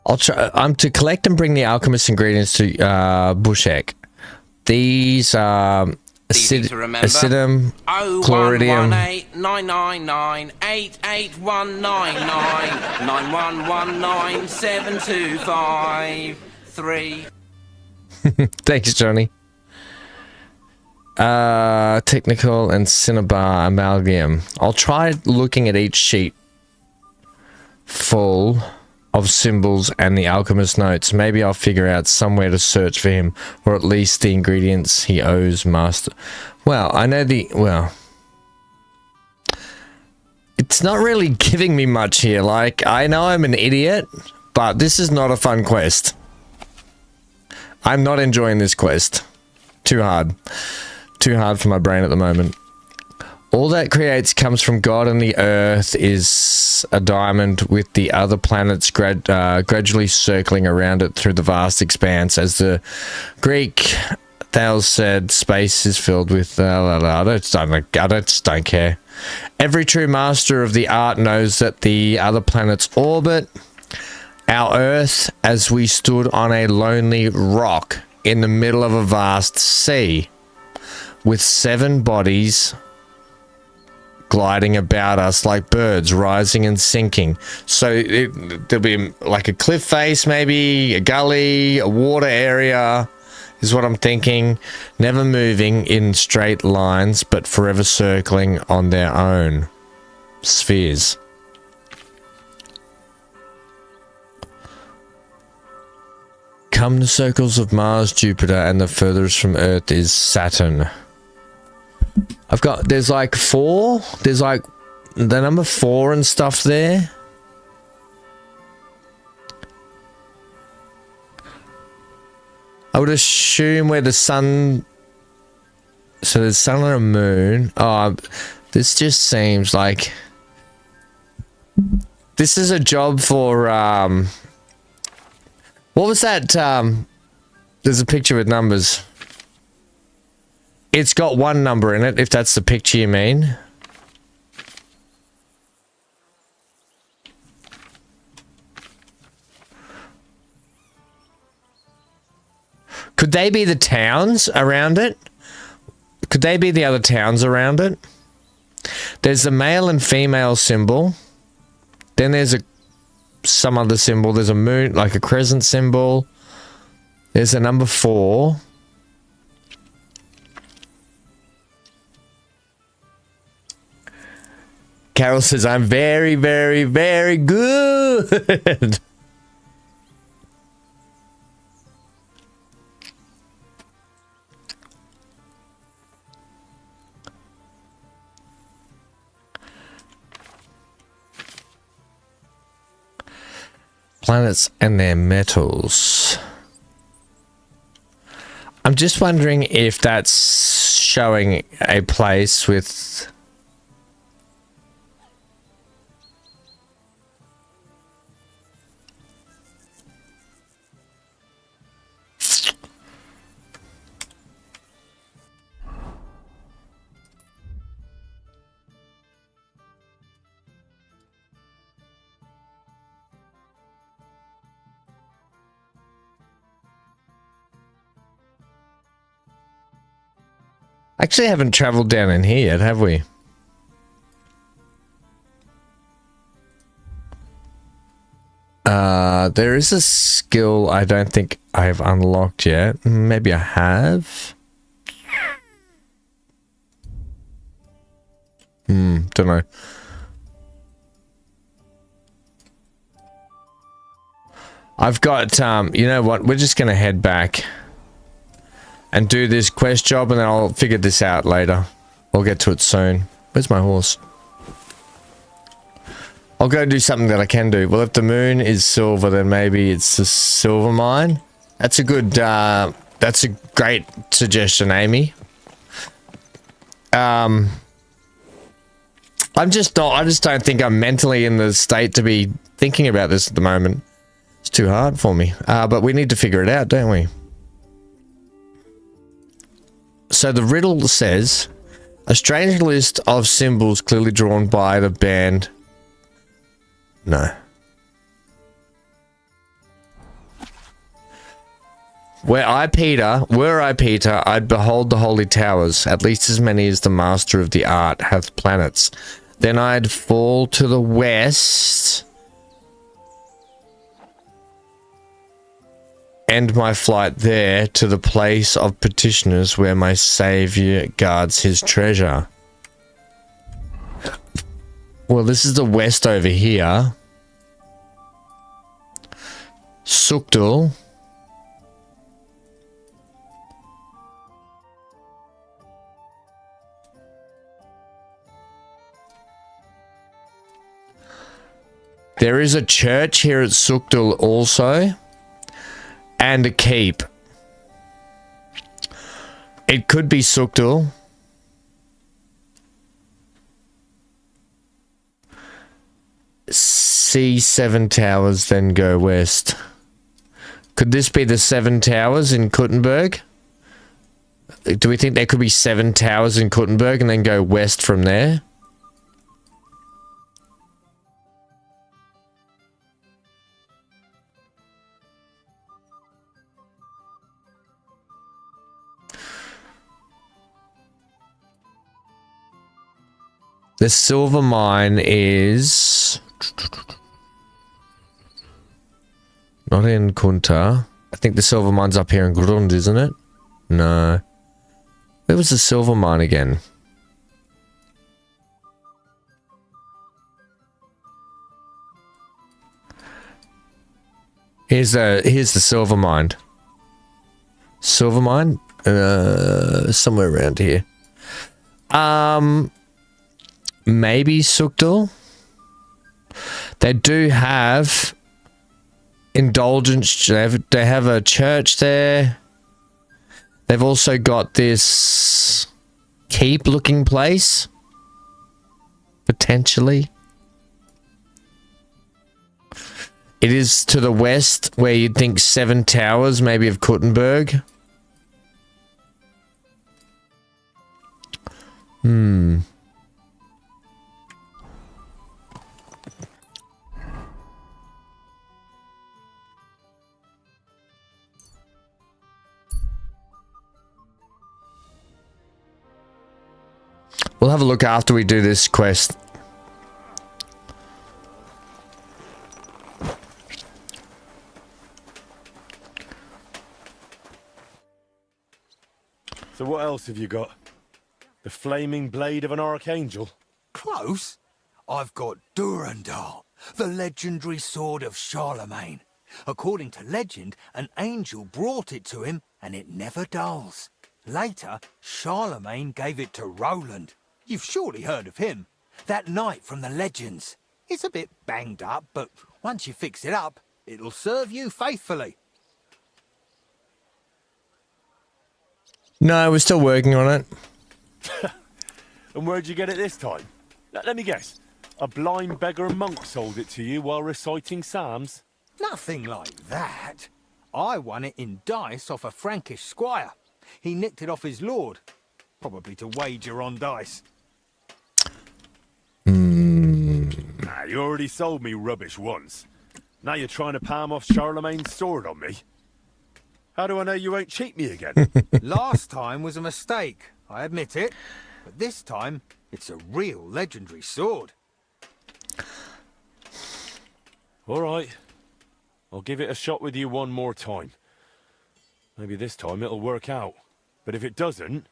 I'll try. I'm to collect and bring the alchemist ingredients to Bushek. These are acidum, chloridium. 999-88199-88199725-3. Thanks, Johnny. Technical and cinnabar amalgam. I'll try looking at each sheet full of symbols and the alchemist notes. Maybe I'll figure out somewhere to search for him, or at least the ingredients he owes master. Well, I know it's not really giving me much here. Like, I know I'm an idiot, but this is not a fun quest. I'm not enjoying this quest. Too hard. Too hard for my brain at the moment. All that creates comes from God, and the earth is a diamond with the other planets gradually circling around it through the vast expanse. As the Greek Thales said, space is filled with... I just don't care. Every true master of the art knows that the other planets orbit our earth as we stood on a lonely rock in the middle of a vast sea with 7 bodies gliding about us like birds, rising and sinking. So there'll be like a cliff face, maybe a gully, a water area is what I'm thinking. Never moving in straight lines, but forever circling on their own spheres. Come the circles of Mars, Jupiter, and the furthest from Earth is Saturn. There's like 4. There's like the number 4 and stuff there. I would assume where the sun... So there's sun and a moon. Oh, this just seems like... This is a job for... What was that? There's a picture with numbers. It's got 1 number in it, if that's the picture you mean. Could they be the towns around it? Could they be the other towns around it? There's the male and female symbol. Then there's some other symbol. There's a moon, like a crescent symbol. There's a number 4. Carol says, I'm very, very, very good. Planets and their metals. I'm just wondering if that's showing a place with... Actually, haven't traveled down in here yet, have we? There is a skill I don't think I've unlocked yet. Maybe I have. Don't know. I've got, you know what? We're just going to head back and do this quest job, and then I'll figure this out later. I'll get to it soon. Where's my horse? I'll go do something that I can do. Well, if the moon is silver, then maybe it's a silver mine. That's a good, that's a great suggestion, Amy. I just don't think I'm mentally in the state to be thinking about this at the moment. It's too hard for me. But we need to figure it out, don't we? So the riddle says, a strange list of symbols clearly drawn by the band. No. Were I Peter, I'd behold the holy towers, at least as many as the master of the art hath planets. Then I'd fall to the west, end my flight there to the place of petitioners where my Saviour guards his treasure. Well, this is the west over here. Sukdul. There is a church here at Sukdul also, and a keep. It could be Sukdul. See 7 towers, then go west. Could this be the 7 towers in Kuttenberg? Do we think there could be 7 towers in Kuttenberg and then go west from there? The silver mine is not in Kunta. I think the silver mine's up here in Grund, isn't it? No. Where was the silver mine again? Here's the silver mine. Silver mine? Somewhere around here. Maybe Sukdal. They do have indulgence. They have a church there. They've also got this keep looking place. Potentially. It is to the west where you'd think 7 towers, maybe of Kuttenberg. We'll have a look after we do this quest. So what else have you got? The flaming blade of an archangel? Close. I've got Durandal, the legendary sword of Charlemagne. According to legend, an angel brought it to him, and it never dulls. Later, Charlemagne gave it to Roland. You've surely heard of him. That knight from the legends. It's a bit banged up, but once you fix it up, it'll serve you faithfully. No, we're still working on it. And where'd you get it this time? Let me guess. A blind beggar monk sold it to you while reciting psalms? Nothing like that. I won it in dice off a Frankish squire. He nicked it off his lord. Probably to wager on dice. Nah, you already sold me rubbish once. Now you're trying to palm off Charlemagne's sword on me. How do I know you won't cheat me again? Last time was a mistake, I admit it. But this time, it's a real legendary sword. All right. I'll give it a shot with you one more time. Maybe this time it'll work out. But if it doesn't,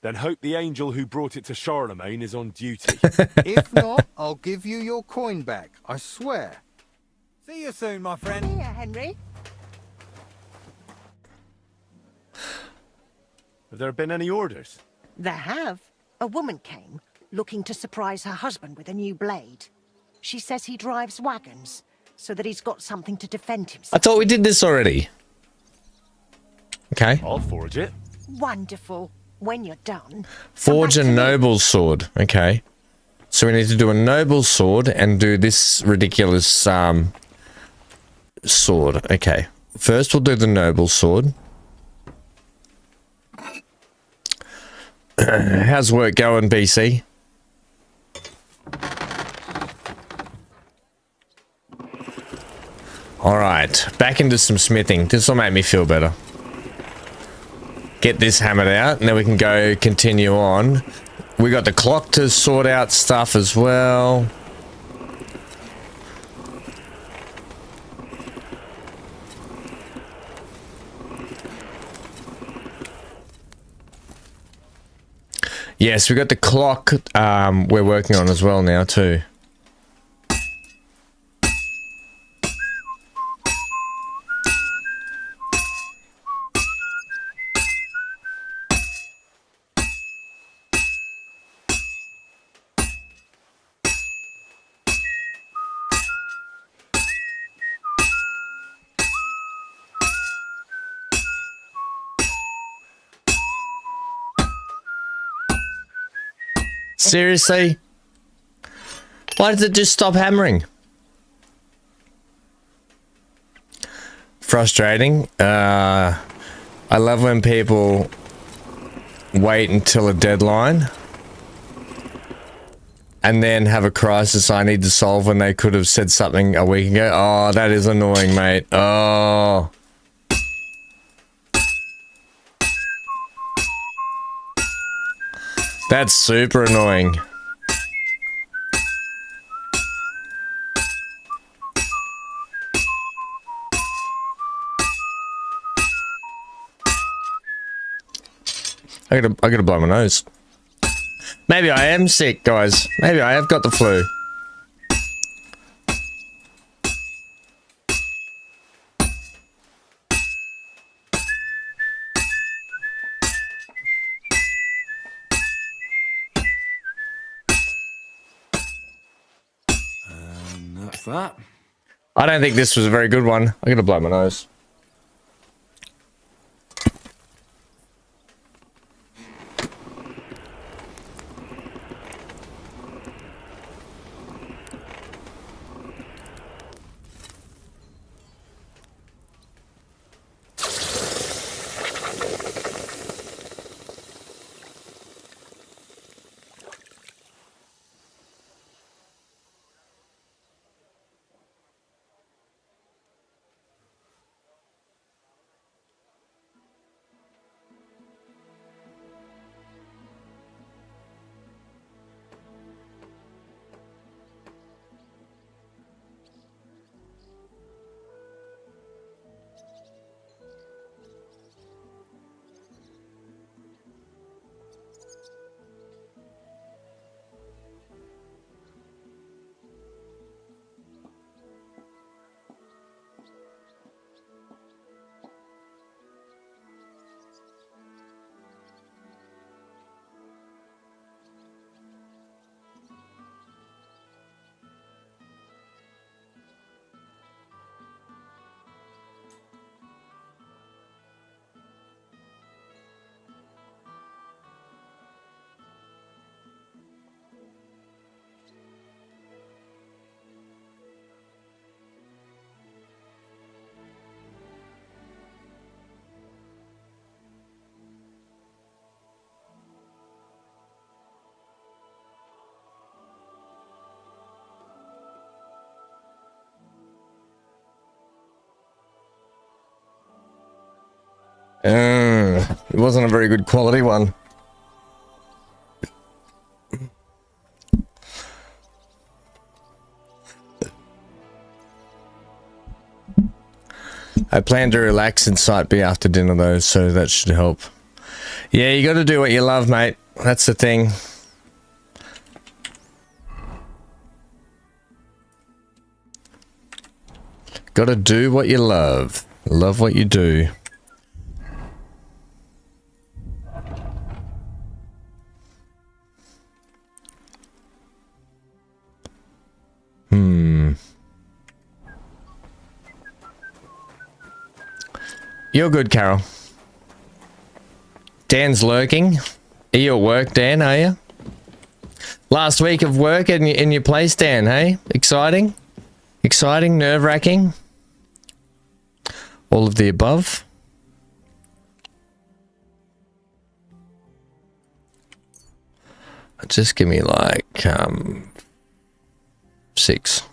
then hope the angel who brought it to Charlemagne is on duty. If not, I'll give you your coin back, I swear. See you soon, my friend. Here, Henry. Have there been any orders? There have. A woman came, looking to surprise her husband with a new blade. She says he drives wagons, so that he's got something to defend I himself. thought we did this already. Okay. I'll forge it. Wonderful. When you're done... Forge a come back to me. noble sword. Okay. So we need to do a noble sword and do this ridiculous sword. Okay. First we'll do the noble sword. How's work going, BC? Alright, back into some smithing. This will make me feel better. Get this hammered out, and then we can go continue on. We got the clock to sort out stuff as well. Yes, we got the clock we're working on as well now too. Seriously? Why did it just stop hammering? Frustrating. I love when people wait until a deadline and then have a crisis I need to solve when they could have said something a week ago. Oh, that is annoying, mate. Oh. That's super annoying. I gotta blow my nose. Maybe I am sick, guys. Maybe I have got the flu. And that's that. I don't think this was a very good one. I gotta blow my nose. It wasn't a very good quality one. I plan to relax in sight be after dinner though, so that should help. Yeah, you got to do what you love, mate. That's the thing. Got to do what you love. Love what you do. You're good, Carol. Dan's lurking. Are you at work, Dan, are you? Last week of work in your place, Dan, hey? Exciting? Exciting, nerve-wracking? All of the above? Just give me like 6.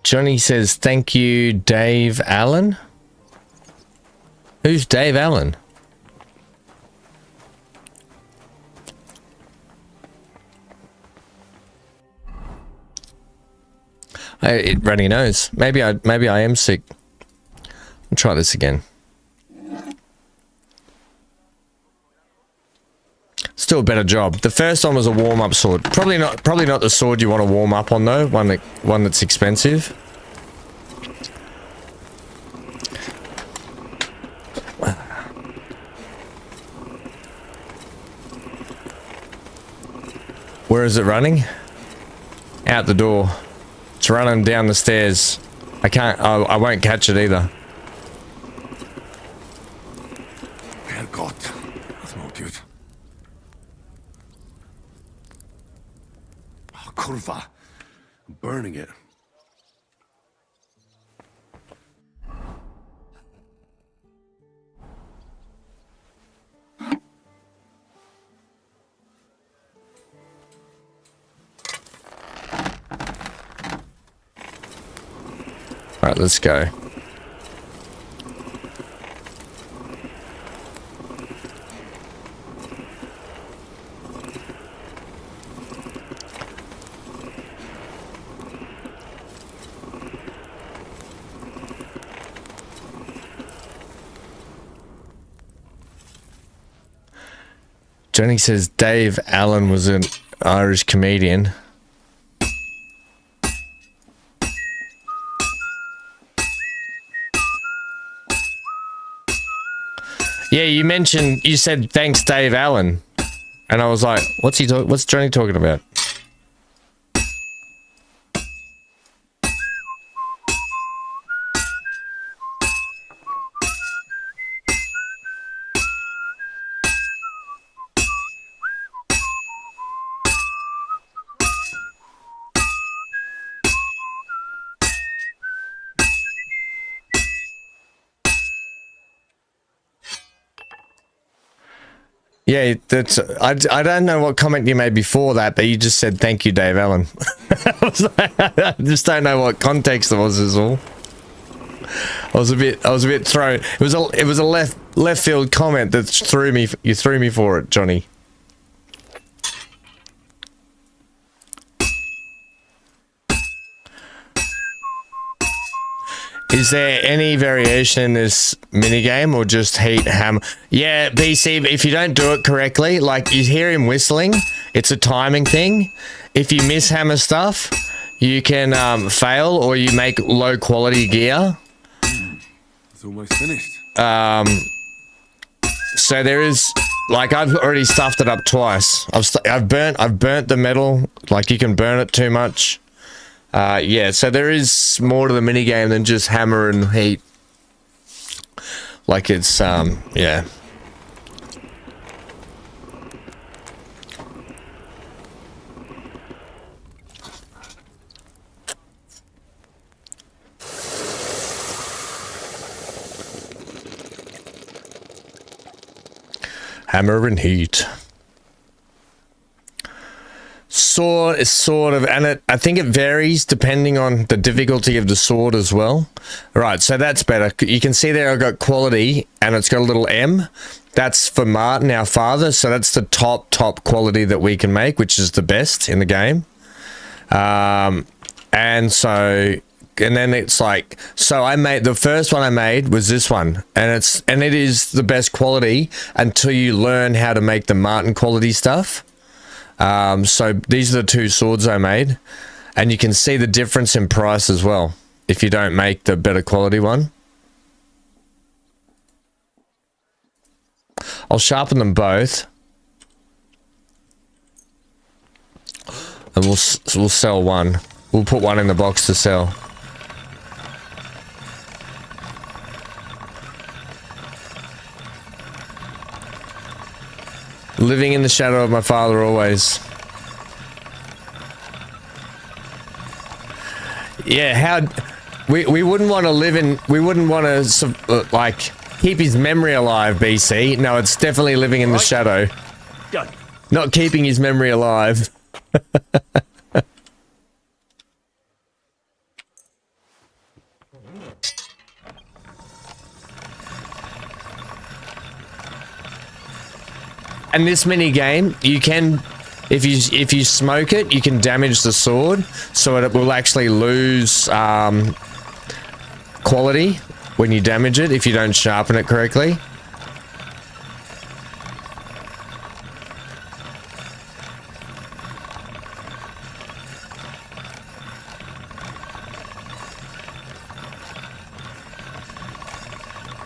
Johnny says, thank you, Dave Allen. Who's Dave Allen? Runny nose. Maybe I am sick. I'll try this again. Still a better job. The first one was a warm-up sword. Probably not the sword you want to warm up on though. One that's expensive. Where is it running? out the door. It's running down the stairs. I can't, I won't catch it either. Herrgott, that's not good. Oh, kurva. I'm burning it. Alright, let's go. Johnny says Dave Allen was an Irish comedian. Yeah, you said thanks Dave Allen. And I was like, what's Johnny talking about? Yeah, that's. I don't know what comment you made before that, but you just said thank you, Dave Allen. I just don't know what context it was. Is all. I was a bit thrown. It was a left field comment that threw me. You threw me for it, Johnny. Is there any variation in this minigame or just heat hammer? Yeah, BC, if you don't do it correctly, like you hear him whistling, it's a timing thing. If you miss hammer stuff, you can fail or you make low quality gear. It's almost finished. So there is, like I've already stuffed it up twice. I've burnt the metal, like you can burn it too much. Yeah, so there is more to the minigame than just hammer and heat. Like it's, yeah. Hammer and heat. Sword is sort of, and I think it varies depending on the difficulty of the sword as well. Right, so that's better. You can see there I've got quality, and it's got a little M. That's for Martin, our father, so that's the top quality that we can make, which is the best in the game. And then it's like, so I made, the first one I made was this one, and it is the best quality until you learn how to make the Martin quality stuff. So these are the two swords I made, and you can see the difference in price as well if you don't make the better quality one. I'll sharpen them both, and we'll sell one. We'll put one in the box to sell. Living in the shadow of my father always. Yeah, we wouldn't want to live in, we wouldn't want to like keep his memory alive, BC. No, it's definitely living in the shadow. Done. Not keeping his memory alive. And this mini game, you can, if you smoke it, you can damage the sword, so it will actually lose quality when you damage it if you don't sharpen it correctly.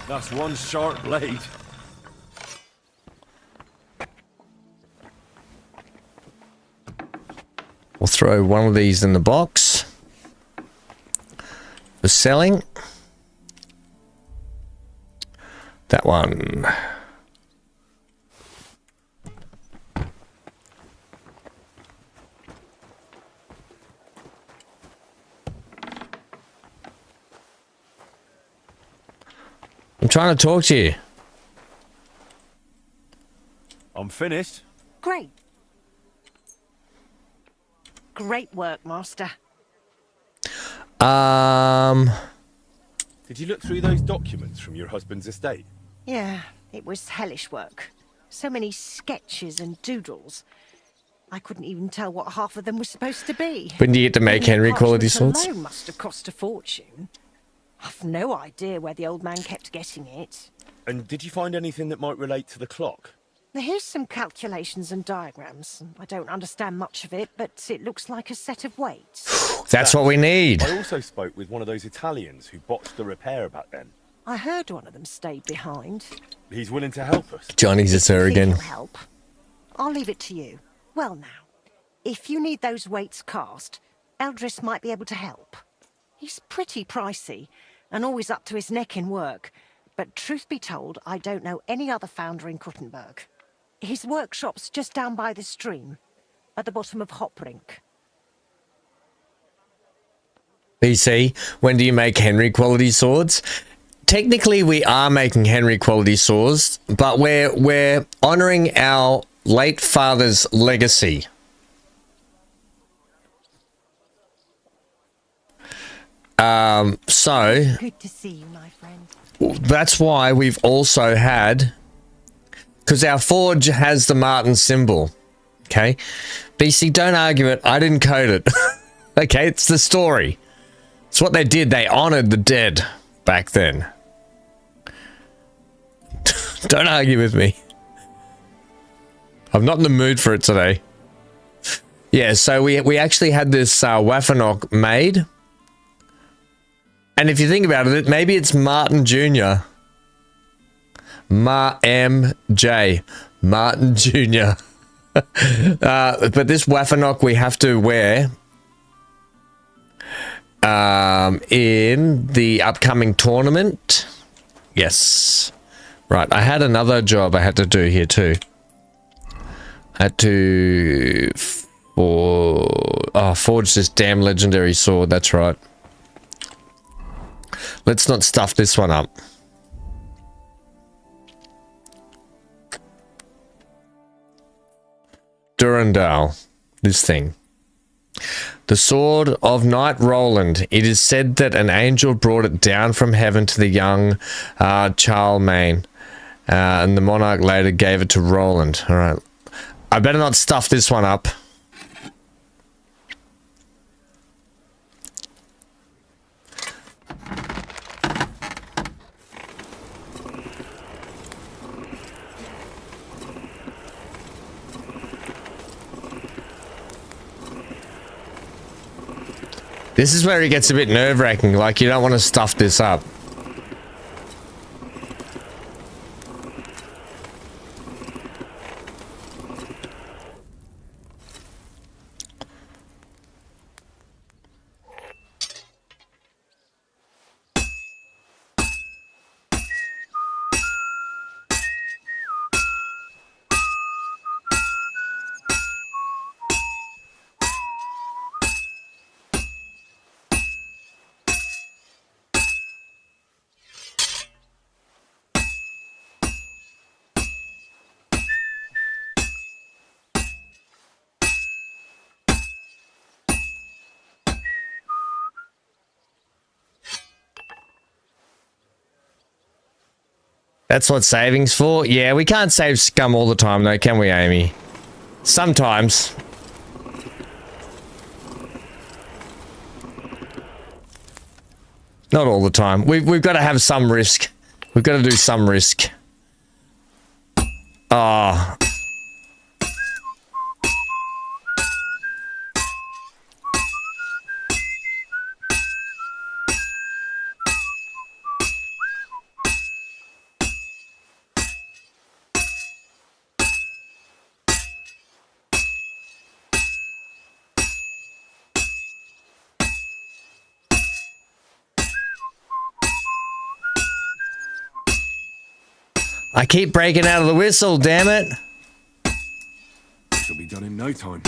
That's one sharp blade. throw one of these in the box for selling. That one. I'm trying to talk to you. I'm finished. Great. Great work, Master. Did you look through those documents from your husband's estate? Yeah, it was hellish work. So many sketches and doodles. I couldn't even tell what half of them were supposed to be. When do you get to make Even the Henry quality parchment swords? alone must have cost a fortune. I've no idea where the old man kept getting it. And did you find anything that might relate to the clock? Here's some calculations and diagrams. I don't understand much of it, but it looks like a set of weights. That's what we need. I also spoke with one of those Italians who botched the repair back then. I heard one of them stayed behind. He's willing to help us. Johnny's a sir Think again. he'll help? I'll leave it to you. Well now, if you need those weights cast, Eldris might be able to help. He's pretty pricey, and always up to his neck in work. But truth be told, I don't know any other founder in Kuttenberg. His workshop's just down by the stream, at the bottom of Hoprink. BC, when do you make Henry quality swords? Technically, we are making Henry quality swords, but we're honoring our late father's legacy. So Good to see you, my friend. that's why we've also had, because our forge has the Martin symbol. Okay, BC, don't argue it. I didn't code it. Okay, it's the story. It's what they did. They honored the dead back then. Don't argue with me. I'm not in the mood for it today. Yeah, so we actually had this Waffenok made. And if you think about it, maybe it's Martin Jr. MJ. Martin Jr. But this Waffenok we have to wear in the upcoming tournament. Yes. Right, I had another job I had to do here too. I had to forge this damn legendary sword, that's right. Let's not stuff this one up. Durandal, this thing. The sword of Knight Roland. It is said that an angel brought it down from heaven to the young Charlemagne, and the monarch later gave it to Roland. All right, I better not stuff this one up. This is where it gets a bit nerve-wracking, like you don't want to stuff this up. That's what saving's for? Yeah, we can't save scum all the time though, can we, Amy? Sometimes. Not all the time. We've got to have some risk. We've got to do some risk. Ah. I keep breaking out of the whistle, damn it. She'll be done in no time.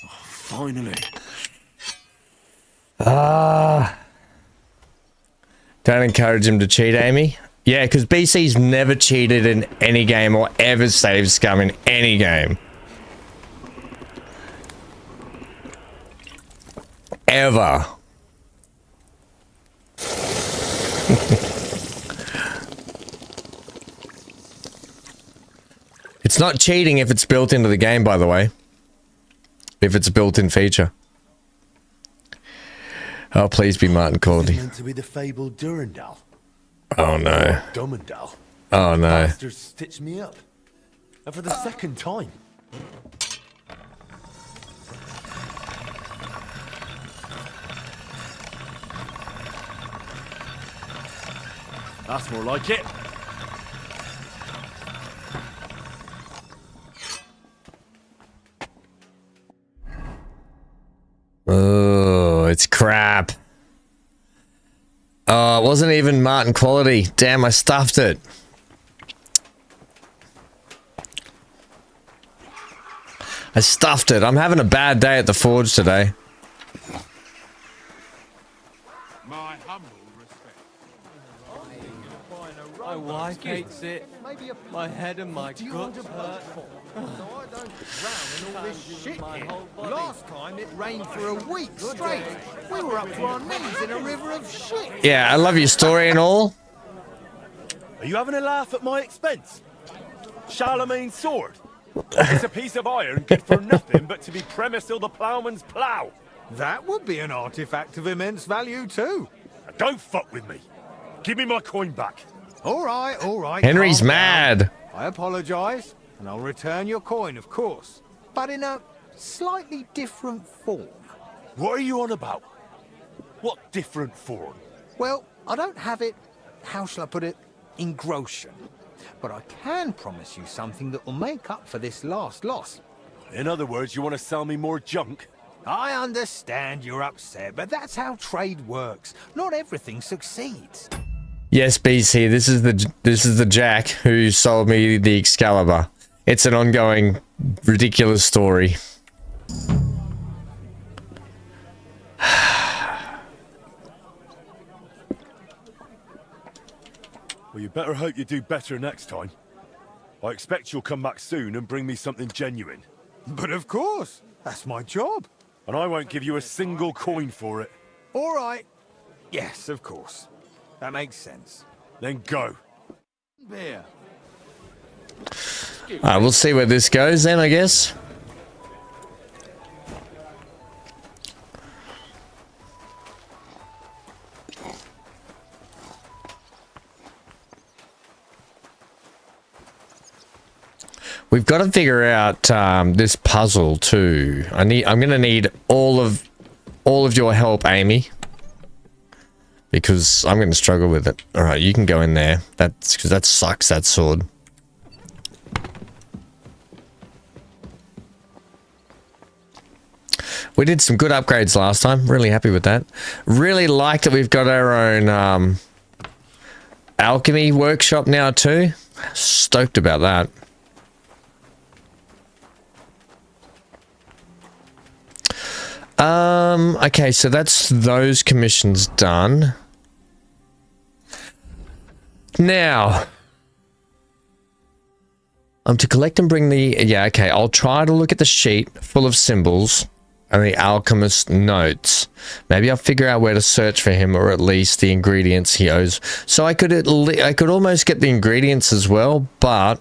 Oh, finally. Don't encourage him to cheat, Amy. Yeah, because BC's never cheated in any game or ever saved scum in any game. Ever. It's not cheating if it's built into the game, by the way. If it's a built-in feature. Oh, please be Martin Cordy. Meant to be the fabled Durandal. Oh no. Dummandal. Oh no. Bastard stitched me up. And for the second time. That's more like it. Oh, it's crap. Oh, it wasn't even Martin quality. Damn, I stuffed it. I stuffed it. I'm having a bad day at the forge today. My humble respect. My wife hates it. My head and my guts hurt. Last time it rained for a week straight. We were up to our knees in a river of shit. Yeah, I love your story and all. Are you having a laugh at my expense? Charlemagne's sword. It's a piece of iron good for nothing but to be premised till the ploughman's plough. That would be an artifact of immense value too. Now don't fuck with me. Give me my coin back. All right. Henry's calm down. mad. I apologise, and I'll return your coin, of course, but in a slightly different form. What are you on about? What different form? Well, I don't have it, how shall I put it, in groschen. But I can promise you something that will make up for this last loss. In other words, you want to sell me more junk? I understand you're upset, but that's how trade works. Not everything succeeds. Yes, BC, this is the Jack who sold me the Excalibur. It's an ongoing ridiculous story. Well, you better hope you do better next time. I expect you'll come back soon and bring me something genuine. But of course, that's my job. And I won't give you a single coin for it. All right. Yes, of course. That makes sense. Then go. Beer. We'll see where this goes then, I guess. We've got to figure out this puzzle too. I'm gonna need all of your help, Amy, because I'm gonna struggle with it. All right, you can go in there. That's because that sucks. That sword. We did some good upgrades last time. Really happy with that. Really like that we've got our own alchemy workshop now too. Stoked about that. Okay, so that's those commissions done. Now, I'm to collect and bring the... Yeah, okay, I'll try to look at the sheet full of symbols and the alchemist notes. Maybe I'll figure out where to search for him, or at least the ingredients he owes. So I could almost get the ingredients as well, but...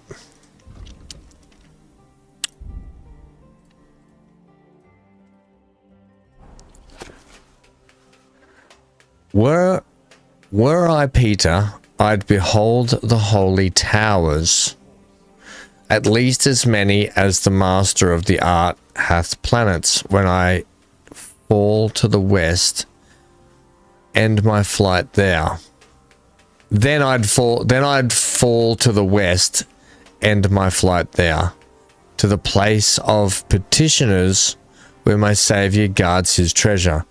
Were I Peter, I'd behold the holy towers, at least as many as the master of the art hath planets. When I fall to the west, end my flight there. Then I'd fall to the west, end my flight there, to the place of petitioners, where my Saviour guards his treasure.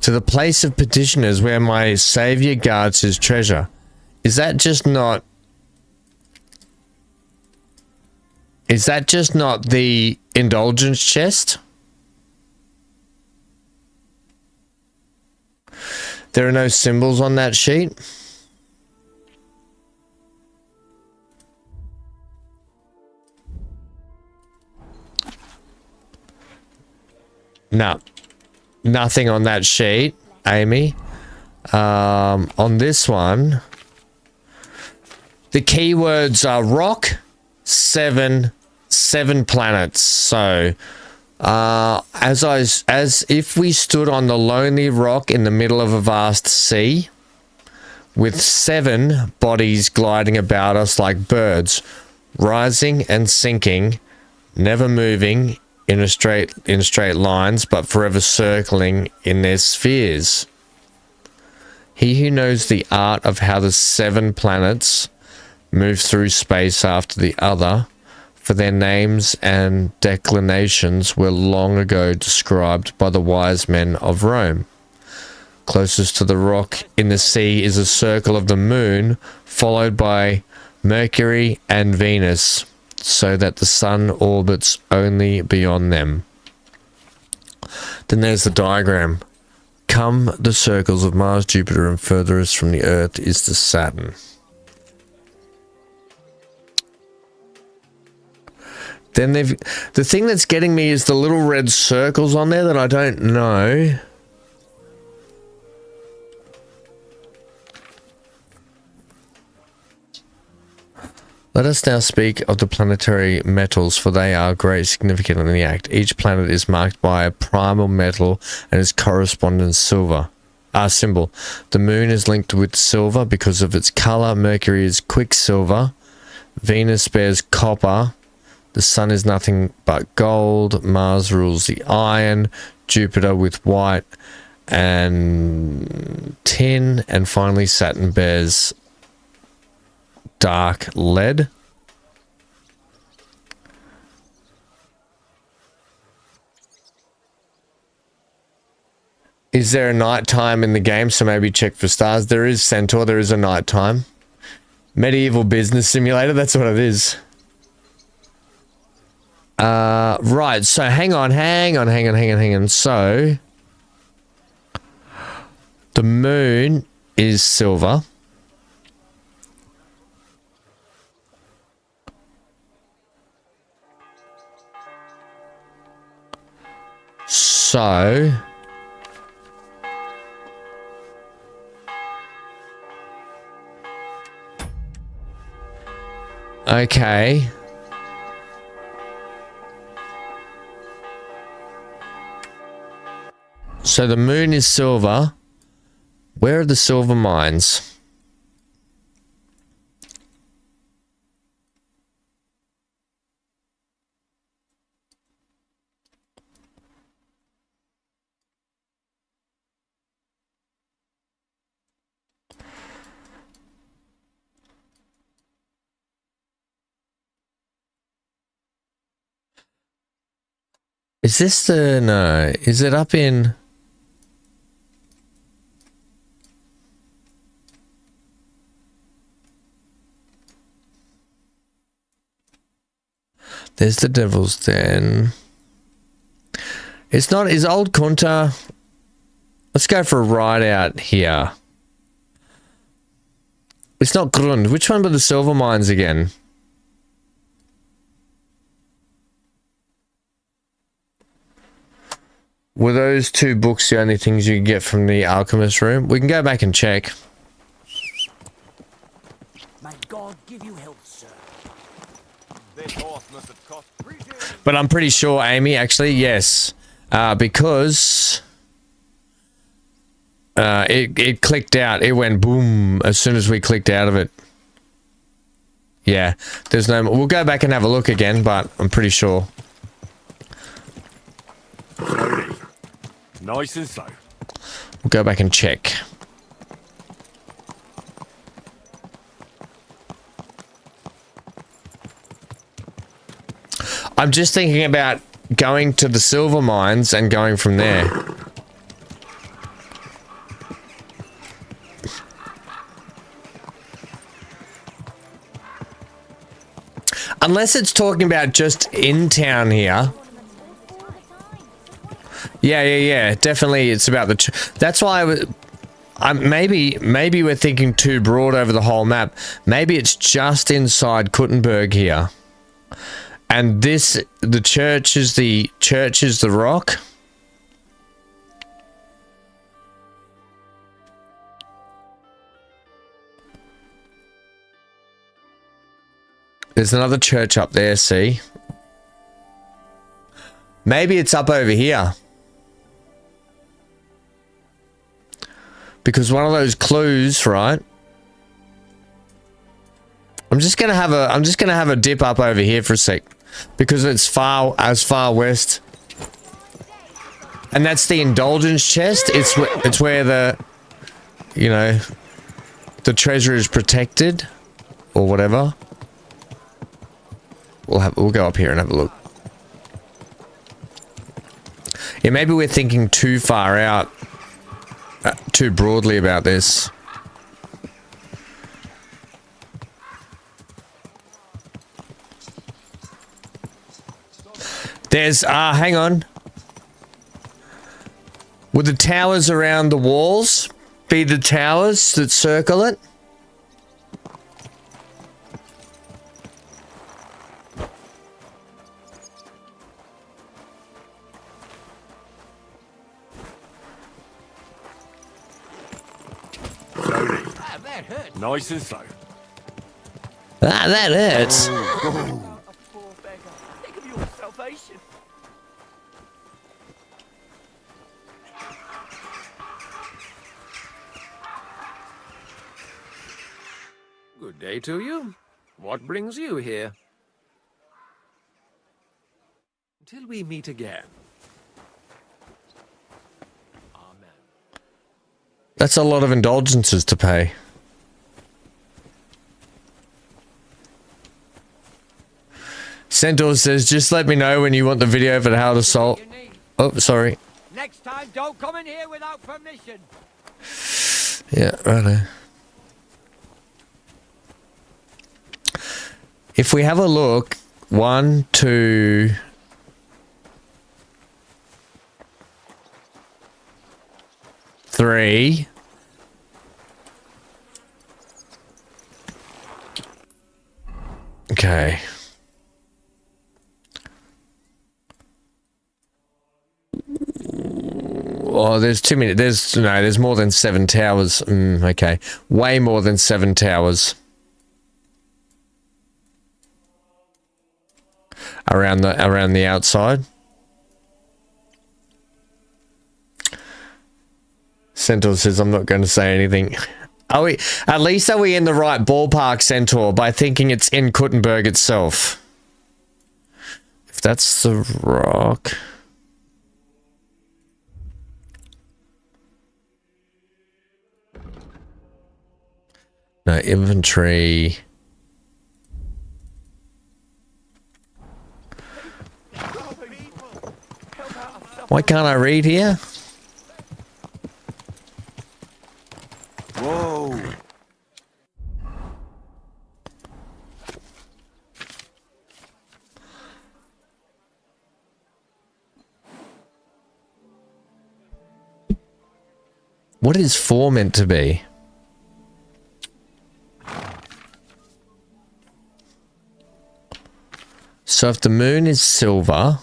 To the place of petitioners where my savior guards his treasure. Is that just not... Is that just not the indulgence chest? There are no symbols on that sheet. No. Nothing on that sheet, Amy. On this one, the keywords are rock, seven planets. So, as if we stood on the lonely rock in the middle of a vast sea, with 7 bodies gliding about us like birds, rising and sinking, never moving in straight lines, but forever circling in their spheres. He who knows the art of how the 7 planets move through space after the other, for their names and declinations were long ago described by the wise men of Rome. Closest to the rock in the sea is a circle of the moon, followed by Mercury and Venus, so that the sun orbits only beyond them. Then there's the diagram. Come the circles of Mars, Jupiter, and furthest from the Earth is the Saturn. Then the thing that's getting me is the little red circles on there that I don't know. Let us now speak of the planetary metals, for they are great significant in the act. Each planet is marked by a primal metal and its corresponding symbol. The moon is linked with silver because of its color. Mercury is quicksilver. Venus bears copper. The sun is nothing but gold. Mars rules the iron. Jupiter with white and tin. And finally Saturn bears dark lead. Is there a night time in the game? So maybe check for stars. There is Centaur. There is a night time. Medieval business simulator. That's what it is. Right. So hang on. So the moon is silver. So okay. So the moon is silver. Where are the silver mines? Is this the... no. Is it up in... there's the Devil's Den. It's not... is Old Kunta... let's go for a ride out here. It's not Grund. Which one were the silver mines again? Were those 2 books the only things you could get from the alchemist room? We can go back and check. May God give you health, sir. This horse must have cost 3 days. But I'm pretty sure, Amy, actually, yes. Because... it clicked out. It went boom as soon as we clicked out of it. Yeah, there's no... we'll go back and have a look again, but I'm pretty sure. Nice and slow. We'll go back and check. I'm just thinking about going to the silver mines and going from there. Unless it's talking about just in town here. Yeah. Definitely, it's about the. That's why maybe we're thinking too broad over the whole map. Maybe it's just inside Kuttenberg here, and the church is the rock. There's another church up there. See, maybe it's up over here. Because one of those clues, right? I'm just gonna have a dip up over here for a sec, because it's far west, and that's the indulgence chest. It's where the, you know, the treasure is protected, or whatever. We'll go up here and have a look. Yeah, maybe we're thinking too far out. Too broadly about this. There's hang on. Would the towers around the walls be the towers that circle it? Nice and slow. Ah, that hurts. A poor beggar. Think of your salvation. Good day to you. What brings you here? Till we meet again. Amen. That's a lot of indulgences to pay. Centaur says, just let me know when you want the video for the How to Salt. Oh, sorry. Next time, don't come in here without permission. Yeah, right. If we have a look, 1, 2... three. Okay. Oh, there's too many. There's more than 7 towers. Okay. Way more than 7 towers. Around the outside. Centaur says, I'm not going to say anything. Are we in the right ballpark, Centaur, by thinking it's in Kuttenberg itself? If that's the rock. No, inventory. Why can't I read here? Whoa. What is 4 meant to be? So if the moon is silver...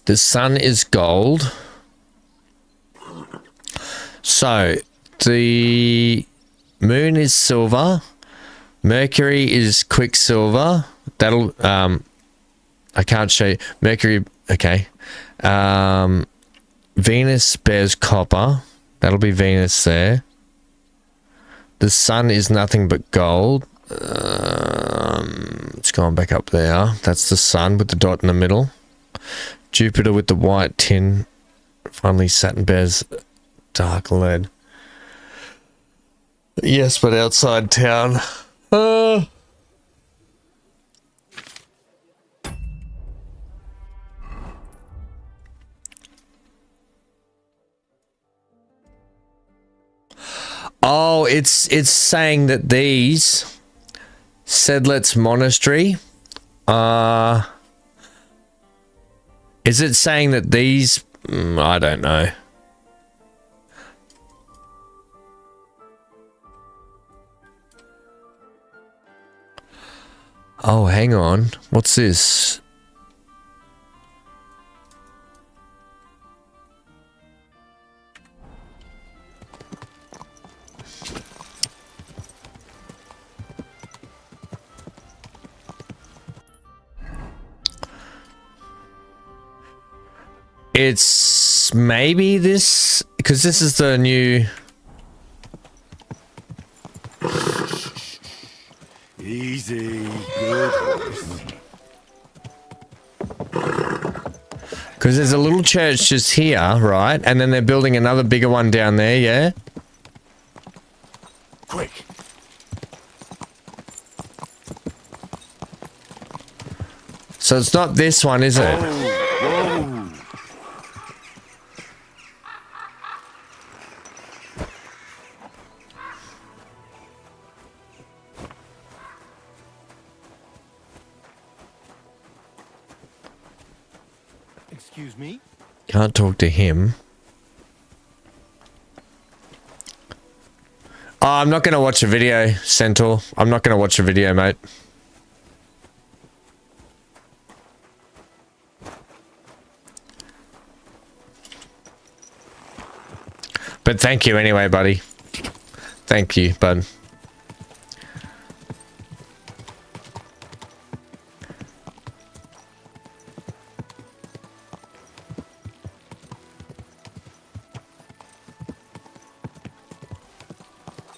The sun is gold. So, the moon is silver. Mercury is quicksilver. That'll, I can't show you. Mercury, okay. Venus bears copper. That'll be Venus there. The sun is nothing but gold. It's going back up there. That's the sun with the dot in the middle. Jupiter with the white tin. Finally, Saturn bears dark lead. Yes, but outside town. Oh, it's saying that these Sedlet's Monastery. Is it saying that these? I don't know. Oh, hang on. What's this? It's maybe this, because this is the new... Easy, good horse. Because there's a little church just here, right? And then they're building another bigger one down there, yeah? Quick. So it's not this one, is it? Whoa. Excuse me? Can't talk to him. Oh, I'm not going to watch a video, Centaur. I'm not going to watch a video, mate. But thank you anyway, buddy. Thank you, bud.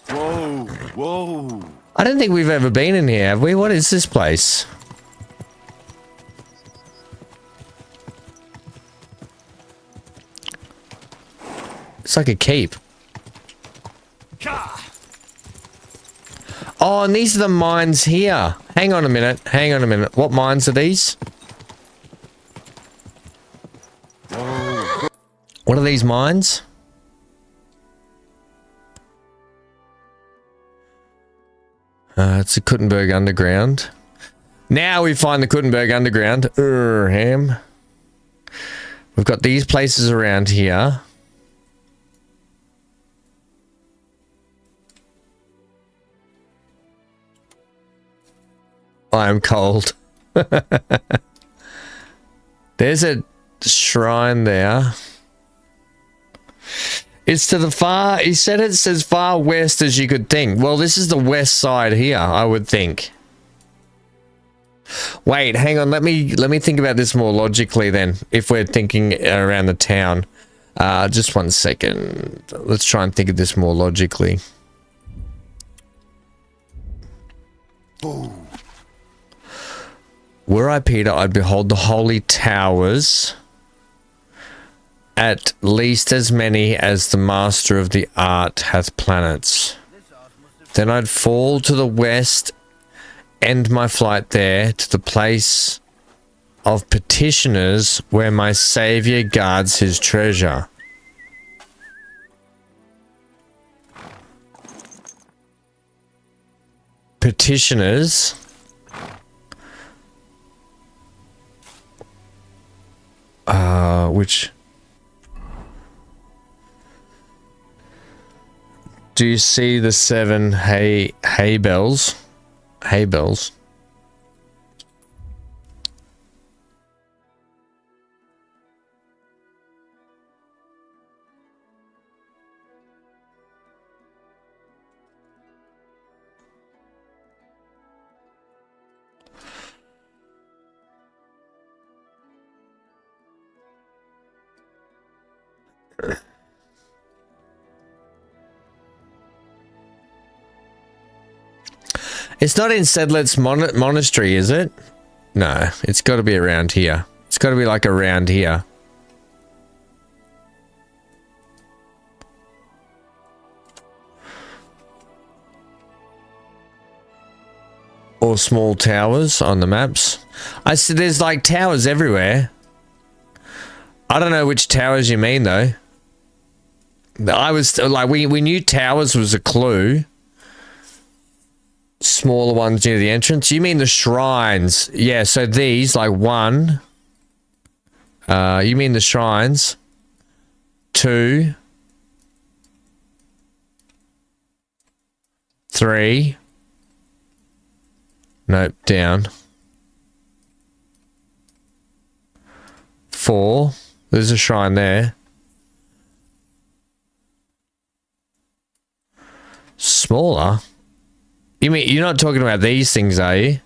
Whoa, whoa. I don't think we've ever been in here, have we? What is this place? It's like a keep. Oh, and these are the mines here. Hang on a minute. Hang on a minute. What mines are these? What are these mines? It's the Kuttenberg Underground. Now we find the Kuttenberg Underground. Ham. We've got these places around here. I am cold. There's a shrine there. It's to the far... He said it says far west as you could think. Well, this is the west side here, I would think. Wait, hang on. Let me think about this more logically then. If we're thinking around the town. Just 1 second. Let's try and think of this more logically. Ooh. Were I Peter, I'd behold the holy towers, at least as many as the master of the art hath planets. Then I'd fall to the west, end my flight there, to the place of petitioners, where my Saviour guards his treasure. Petitioners... which... Do you see the 7 hay bells? Hay bells. It's not in Sedlet's Monastery, is it? No, it's got to be around here. It's got to be like around here. Or small towers on the maps. I see there's like towers everywhere. I don't know which towers you mean though. I was like, we knew towers was a clue. Smaller ones near the entrance. You mean the shrines? Yeah, so these, like 1. You mean the shrines? 2. 3. Nope, down. 4. There's a shrine there. Smaller? You mean you're not talking about these things, are you?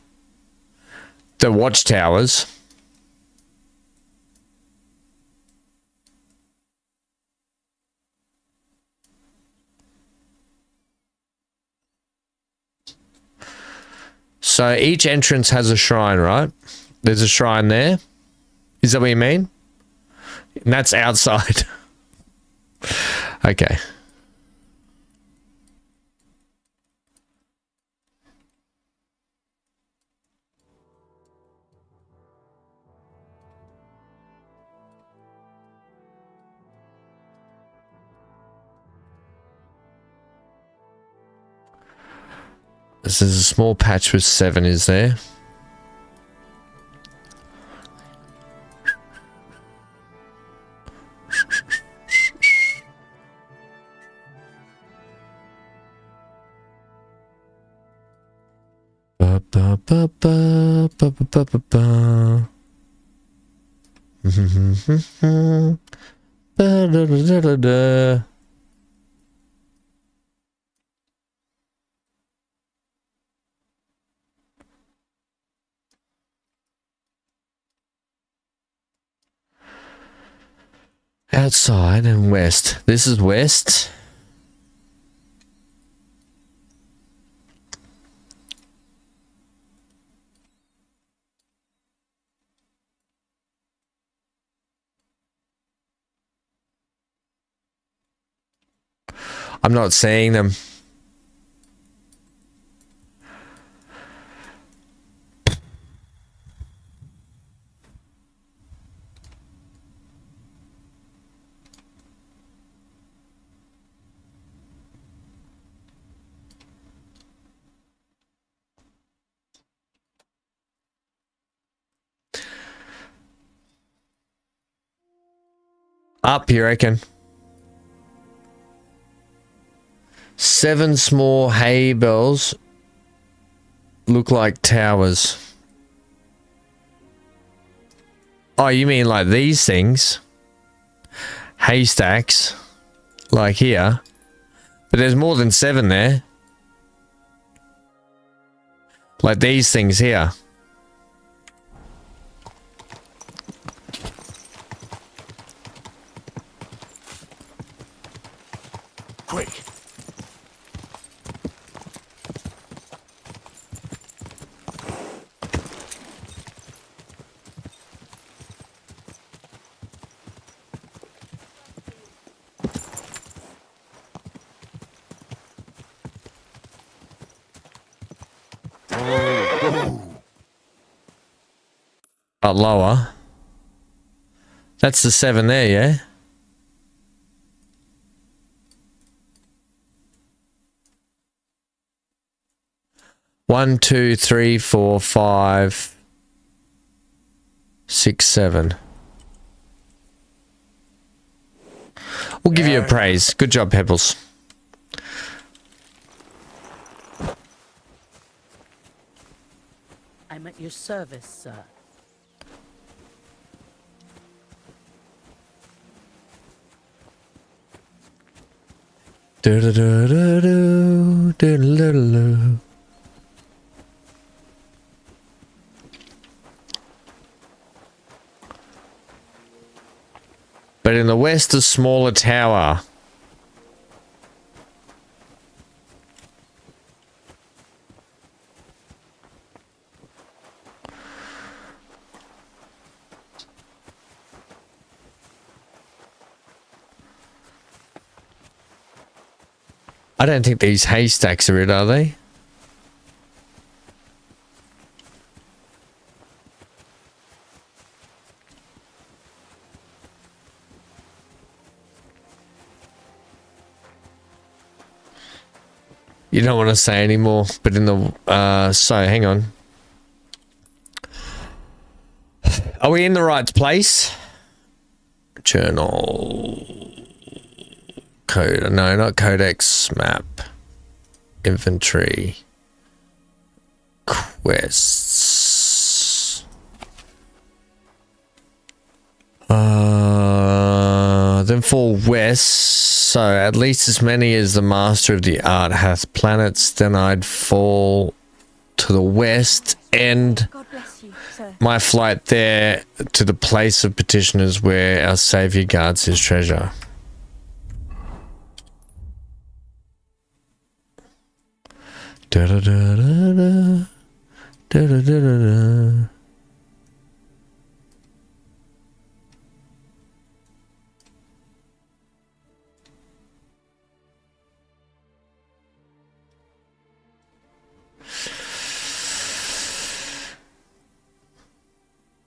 The watchtowers. So each entrance has a shrine, right? There's a shrine there. Is that what you mean? And that's outside. Okay. This is a small patch with 7, is there? Ba ba ba ba ba ba ba ba. Ba da da da da da. Outside and west. This is west. I'm not seeing them. Up, you reckon? 7 small hay bells look like towers. Oh, you mean like these things? Haystacks. Like here. But there's more than 7 there. Like these things here. Quick. But lower. That's the 7 there, yeah? One, 2, 3, 4, 5, 6, 7. We'll give you a praise. Good job, Pebbles. I'm at your service, sir. Do-do-do-do-do, do-do-do-do. But in the west, a smaller tower. I don't think these haystacks are it, are they? You don't want to say anymore, but in the so hang on. Are we in the right place? Journal code. No, not codex map. Inventory. Quests. Then for west, so at least as many as the master of the art hath planets, then I'd fall to the west and God bless you, sir. my flight there to the place of petitioners where our savior guards his treasure. Da da da da da da da da da.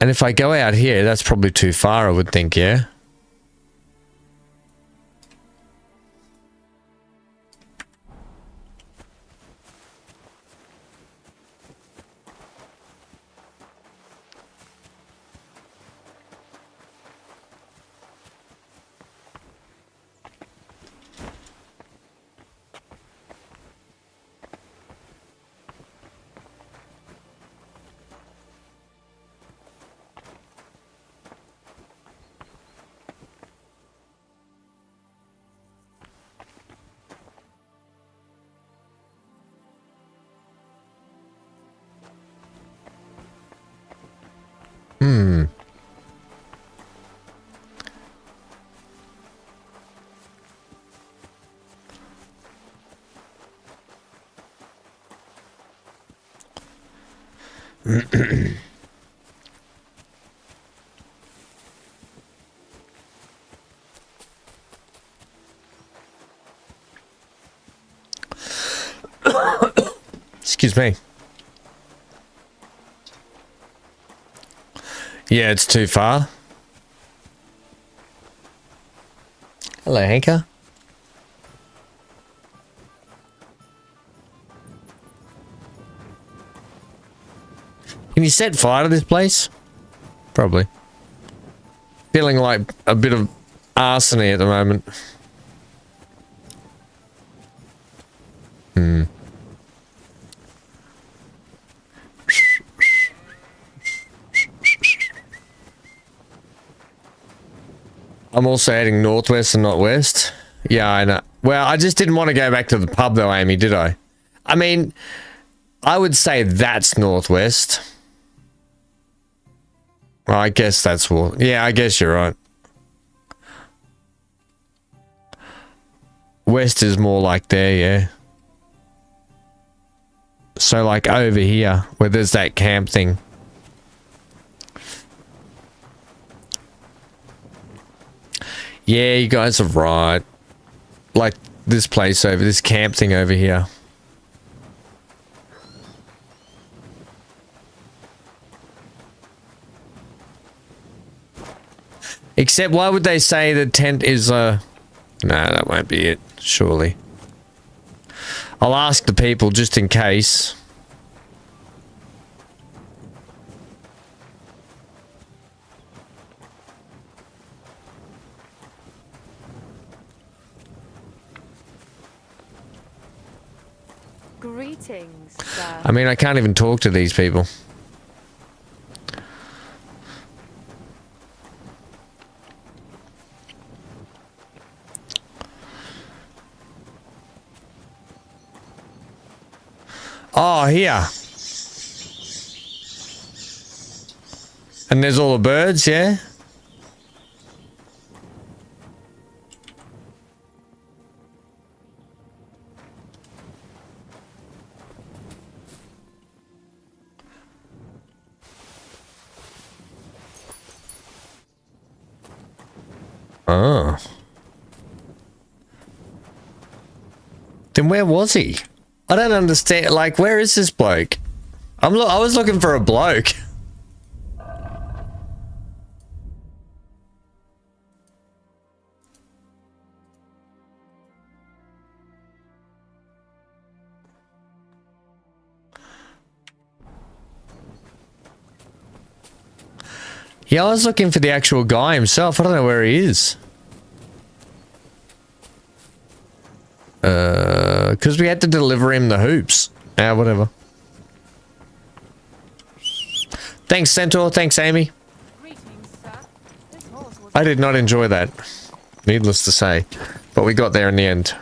And if I go out here, that's probably too far, I would think, yeah? Excuse me. Yeah, it's too far. Hello, Hanker. Can you set fire to this place? Probably. Feeling like a bit of arsony at the moment. I'm also heading northwest and not west. Yeah, I know. Well, I just didn't want to go back to the pub though, Amy, did I? I mean, I would say that's northwest. Well, I guess that's what... Yeah, I guess you're right. West is more like there, yeah. So like over here, where there's that camp thing. Yeah, you guys are right. Like this place over, this camp thing over here. Except why would they say the tent is no, that won't be it, surely. I'll ask the people just in case. Greetings, sir. I mean, I can't even talk to these people. Oh, here. And there's all the birds, yeah? Oh. Then where was he? I don't understand. Like, where is this bloke? I was looking for a bloke. Yeah, I was looking for the actual guy himself. I don't know where he is. Because we had to deliver him the hoops. Whatever. Thanks, Centaur. Thanks, Amy. I did not enjoy that. Needless to say. But we got there in the end.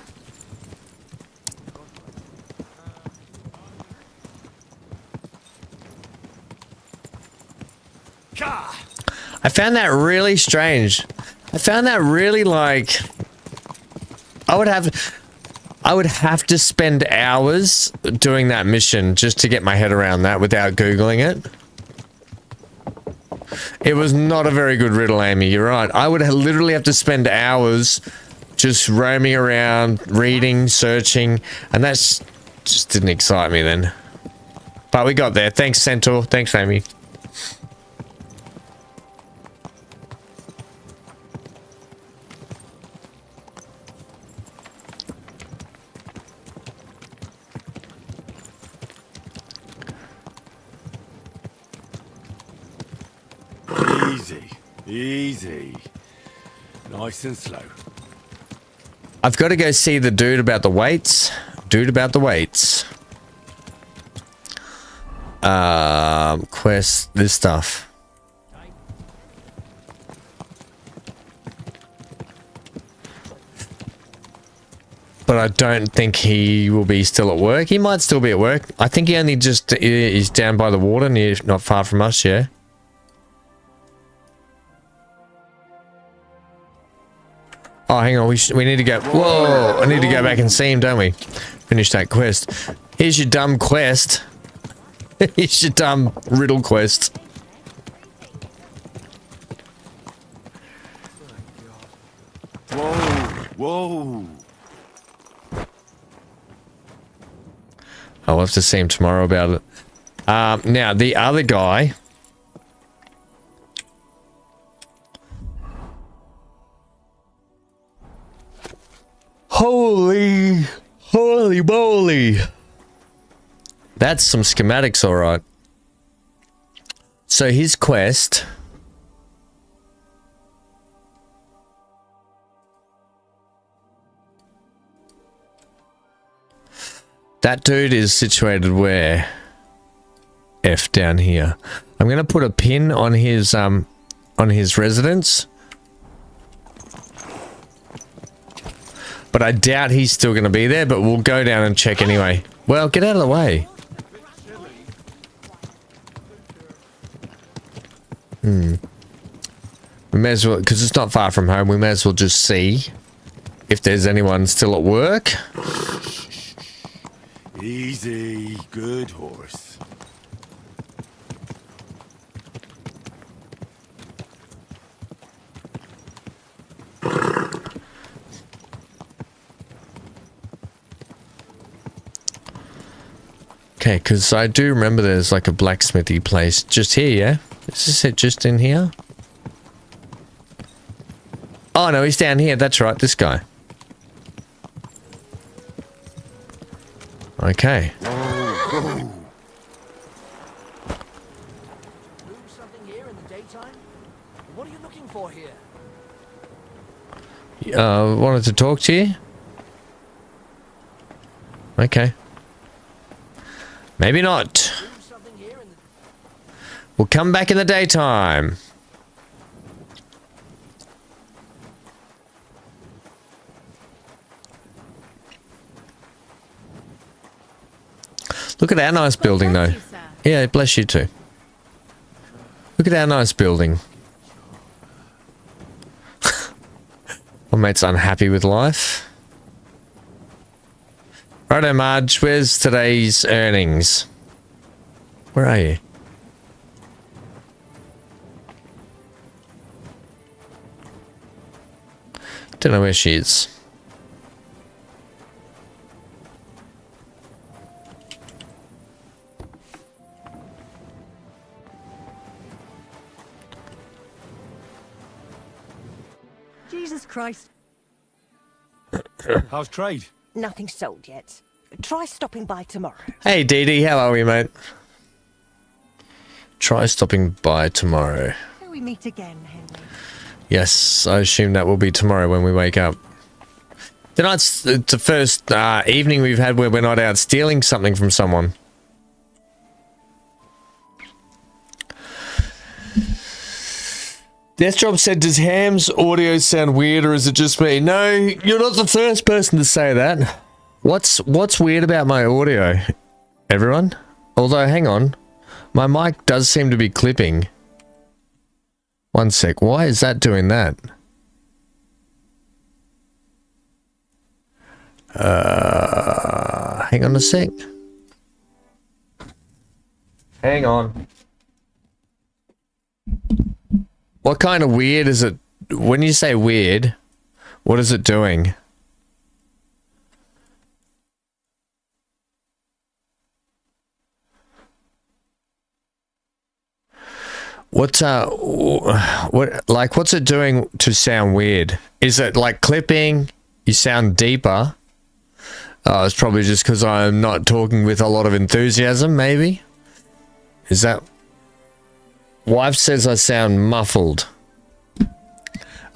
I found that really strange. I found that really like... I would have to spend hours doing that mission just to get my head around that without Googling it. It was not a very good riddle, Amy. You're right. I would literally have to spend hours just roaming around, reading, searching, and that's just didn't excite me then. But we got there. Thanks, Centaur. Thanks, Amy. Easy. Easy. Nice and slow. I've got to go see the dude about the weights. Dude about the weights. Quest, this stuff. But I don't think he will be still at work. He might still be at work. I think he only just is down by the water, near, not far from us, yeah. Oh, hang on. We need to go. Whoa! I need to go back and see him, don't we? Finish that quest. Here's your dumb quest. Here's your dumb riddle quest. Whoa! I'll have to see him tomorrow about it. Now, the other guy... Holy moly. That's some schematics, all right. So his quest... That dude is situated where? F down here. I'm going to put a pin on his residence. But I doubt he's still going to be there, but we'll go down and check anyway. Well, get out of the way. We may as well, because it's not far from home, we may as well just see if there's anyone still at work. Easy. Good horse. Okay, because I do remember there's like a blacksmithy place just here, yeah? Is this it just in here? Oh no, he's down here. That's right, this guy. Okay. What are you looking for here? Wanted to talk to you? Okay. Maybe not. We'll come back in the daytime. Look at our nice building, though. Yeah, bless you too. Look at our nice building. My mate's unhappy with life. Righto, Marge. Where's today's earnings? Where are you? Don't know where she is. Jesus Christ. How's trade? Nothing sold yet. Try stopping by tomorrow. Hey, Dee Dee. How are we, mate? Try stopping by tomorrow. we meet again, Henry. Yes, I assume that will be tomorrow when we wake up. Tonight's the first evening we've had where we're not out stealing something from someone. Deathdrop said, does Ham's audio sound weird or is it just me? No, you're not the first person to say that. What's weird about my audio, everyone? Although, hang on. My mic does seem to be clipping. One sec. Why is that doing that? Hang on a sec. Hang on. What kind of weird is it? When you say weird, what is it doing? What's it doing to sound weird? Is it like clipping? You sound deeper. Oh, it's probably just because I'm not talking with a lot of enthusiasm, maybe? Is that... Wife says I sound muffled.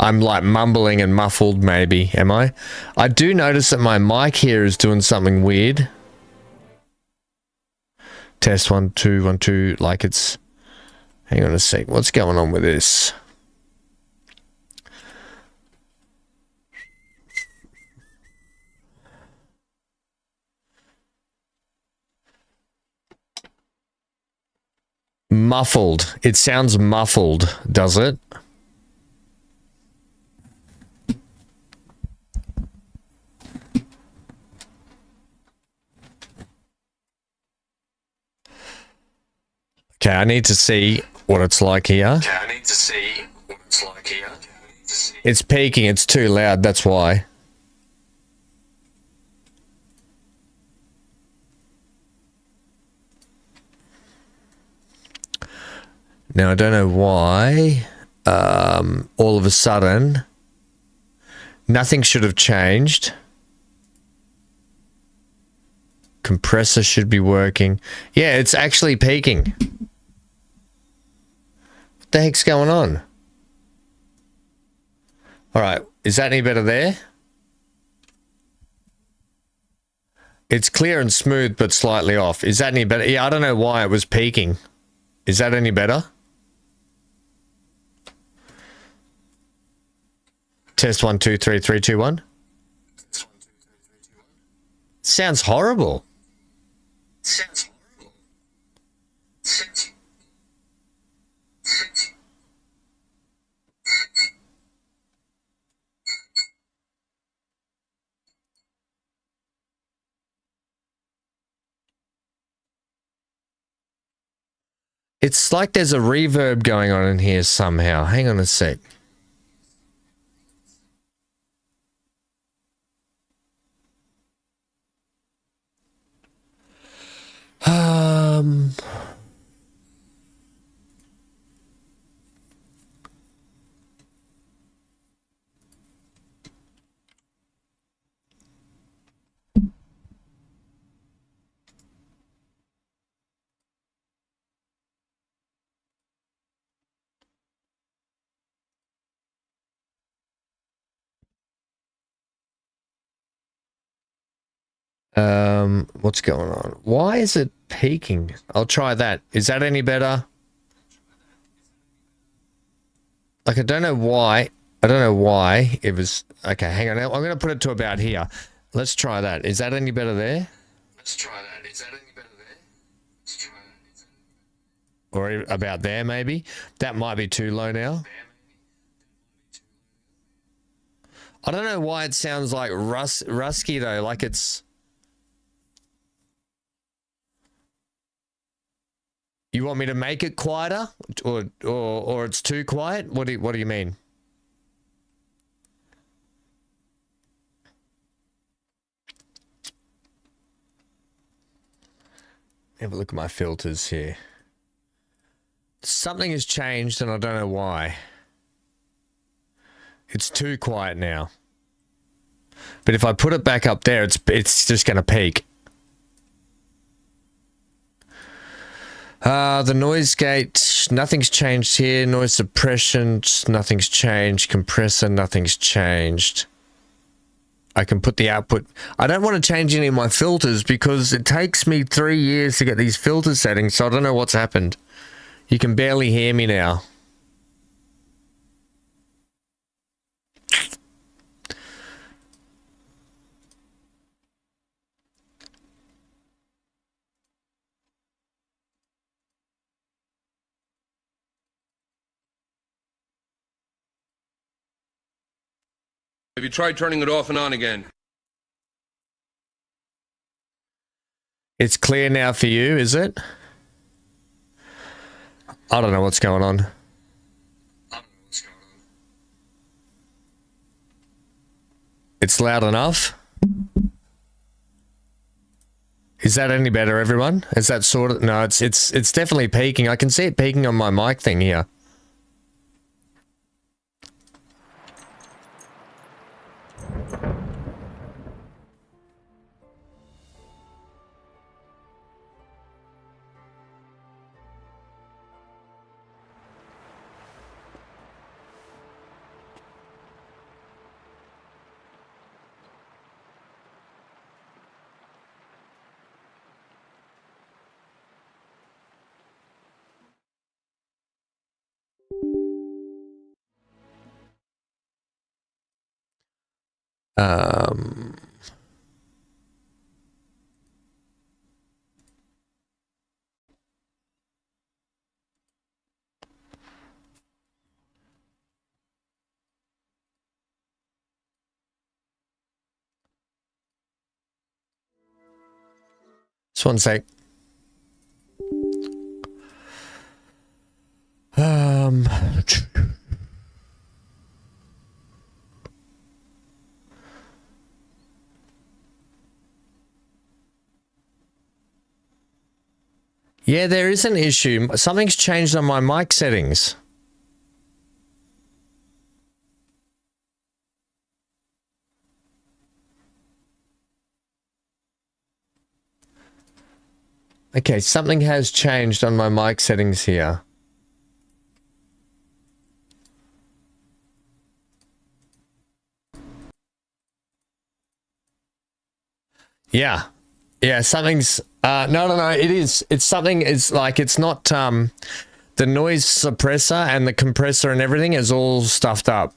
I'm like mumbling and muffled, maybe, am I? I do notice that my mic here is doing something weird. Test 1 2 1 2, like it's... Hang on a sec, what's going on with this? Muffled. It sounds muffled, does it? Okay, I need to see what it's like here. It's peaking, it's too loud, that's why. Now, I don't know why, all of a sudden, nothing should have changed. Compressor should be working. Yeah, it's actually peaking. What the heck's going on? All right, is that any better there? It's clear and smooth, but slightly off. Is that any better? Yeah, I don't know why it was peaking. Is that any better? Test 1 2 3 3 2 1. Sounds horrible. It's like there's a reverb going on in here somehow. Hang on a sec. What's going on? Why is it peaking? I'll try that. Is that any better? Like, I don't know why. I don't know why it was... Okay, hang on. I'm going to put it to about here. Let's try that. Is that any better there? Let's try that. Is that any better there? Let's try that. Or about there, maybe? That might be too low now. I don't know why it sounds like rusky, though. Like it's... You want me to make it quieter, or it's too quiet? What do you mean? Have a look at my filters here. Something has changed, and I don't know why. It's too quiet now. But if I put it back up there, it's just going to peak. The noise gate, nothing's changed here. Noise suppression, nothing's changed. Compressor, nothing's changed. I can put the output. I don't want to change any of my filters because it takes me 3 years to get these filter settings, so I don't know what's happened. You can barely hear me now. Have you tried turning it off and on again? It's clear now for you, is it? I don't know what's going on. It's loud enough. Is that any better, everyone? Is that sort of... No, it's definitely peaking. I can see it peaking on my mic thing here. Just one sec. Yeah, there is an issue. Something's changed on my mic settings. Okay, something has changed on my mic settings here. Yeah. Yeah, something's... no, it is. It's something... It's like, it's not... the noise suppressor and the compressor and everything is all stuffed up.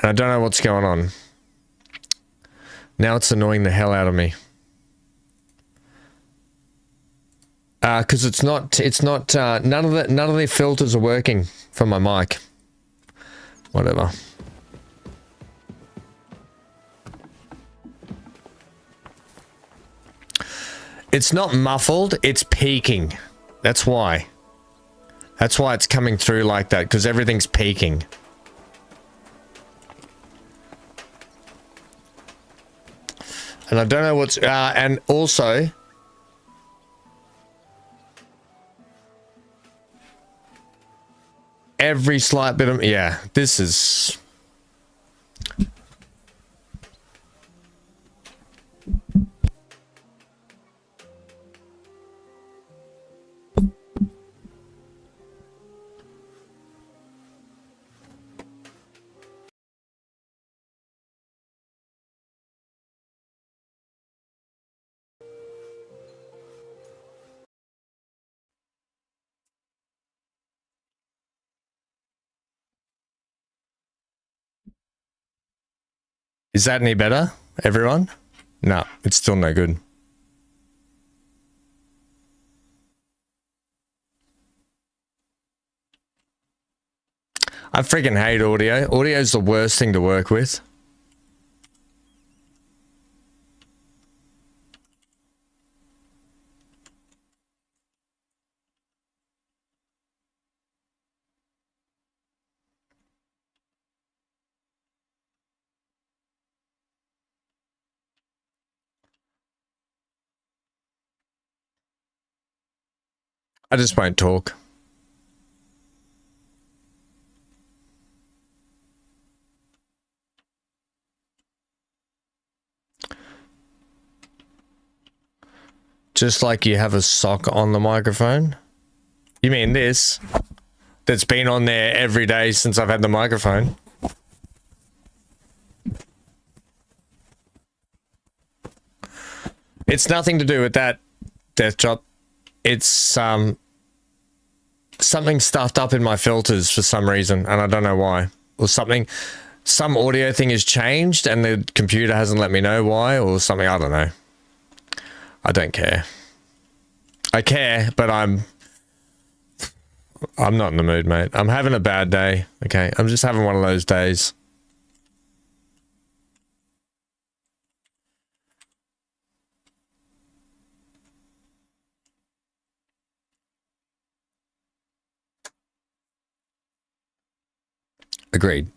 And I don't know what's going on. Now it's annoying the hell out of me. Because it's not, none of the filters are working for my mic. Whatever. It's not muffled, it's peaking. That's why. That's why it's coming through like that, because everything's peaking. And I don't know what's... and also... every slight bit of... Yeah, this is... Is that any better, everyone? No, it's still no good. I freaking hate audio. Audio is the worst thing to work with. I just won't talk. Just like you have a sock on the microphone? You mean this? That's been on there every day since I've had the microphone. It's nothing to do with that, Death Drop. It's something stuffed up in my filters for some reason, and I don't know why. Or something, some audio thing has changed and the computer hasn't let me know why, or something, I don't know. I don't care. I care, but I'm not in the mood, mate. I'm having a bad day, okay? I'm just having one of those days. Agreed.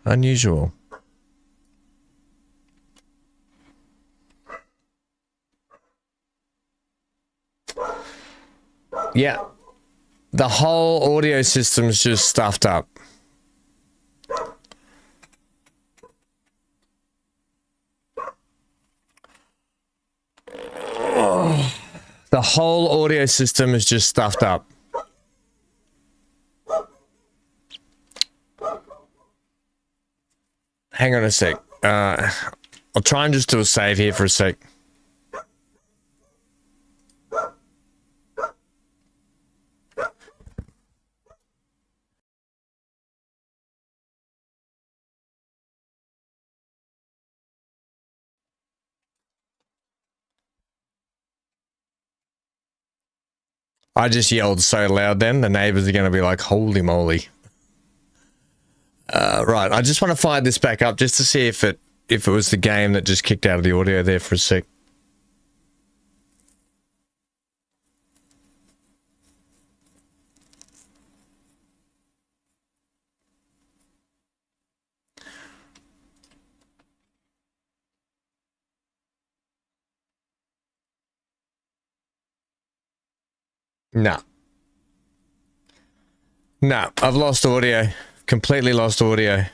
Unusual. Yeah. The whole audio system's just stuffed up. The whole audio system is just stuffed up. Hang on a sec. I'll try and just do a save here for a sec. I just yelled so loud then, the neighbors are going to be like, holy moly. Right, I just want to fire this back up just to see if it was the game that just kicked out of the audio there for a sec. No. No, I've lost audio. Completely lost audio.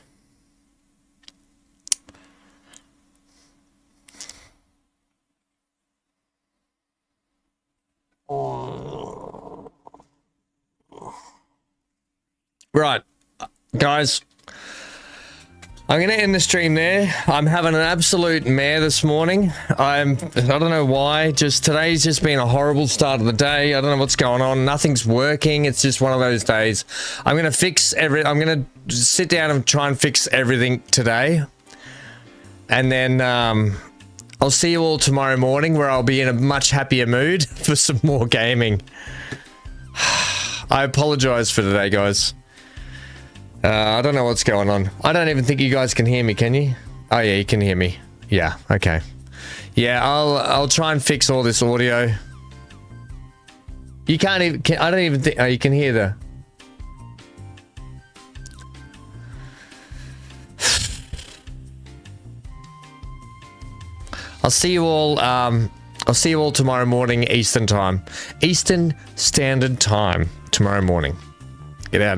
Right, guys. I'm going to end the stream there. I'm having an absolute mare this morning. I don't know why. Today's just been a horrible start of the day. I don't know what's going on. Nothing's working. It's just one of those days. I'm going to I'm going to sit down and try and fix everything today. And then I'll see you all tomorrow morning, where I'll be in a much happier mood for some more gaming. I apologize for today, guys. I don't know what's going on. I don't even think you guys can hear me, can you? Oh yeah, you can hear me. Yeah, okay. Yeah, I'll try and fix all this audio. You can't even, I don't even think, oh, you can hear the... I'll see you all tomorrow morning, Eastern time. Eastern Standard Time tomorrow morning. Get out.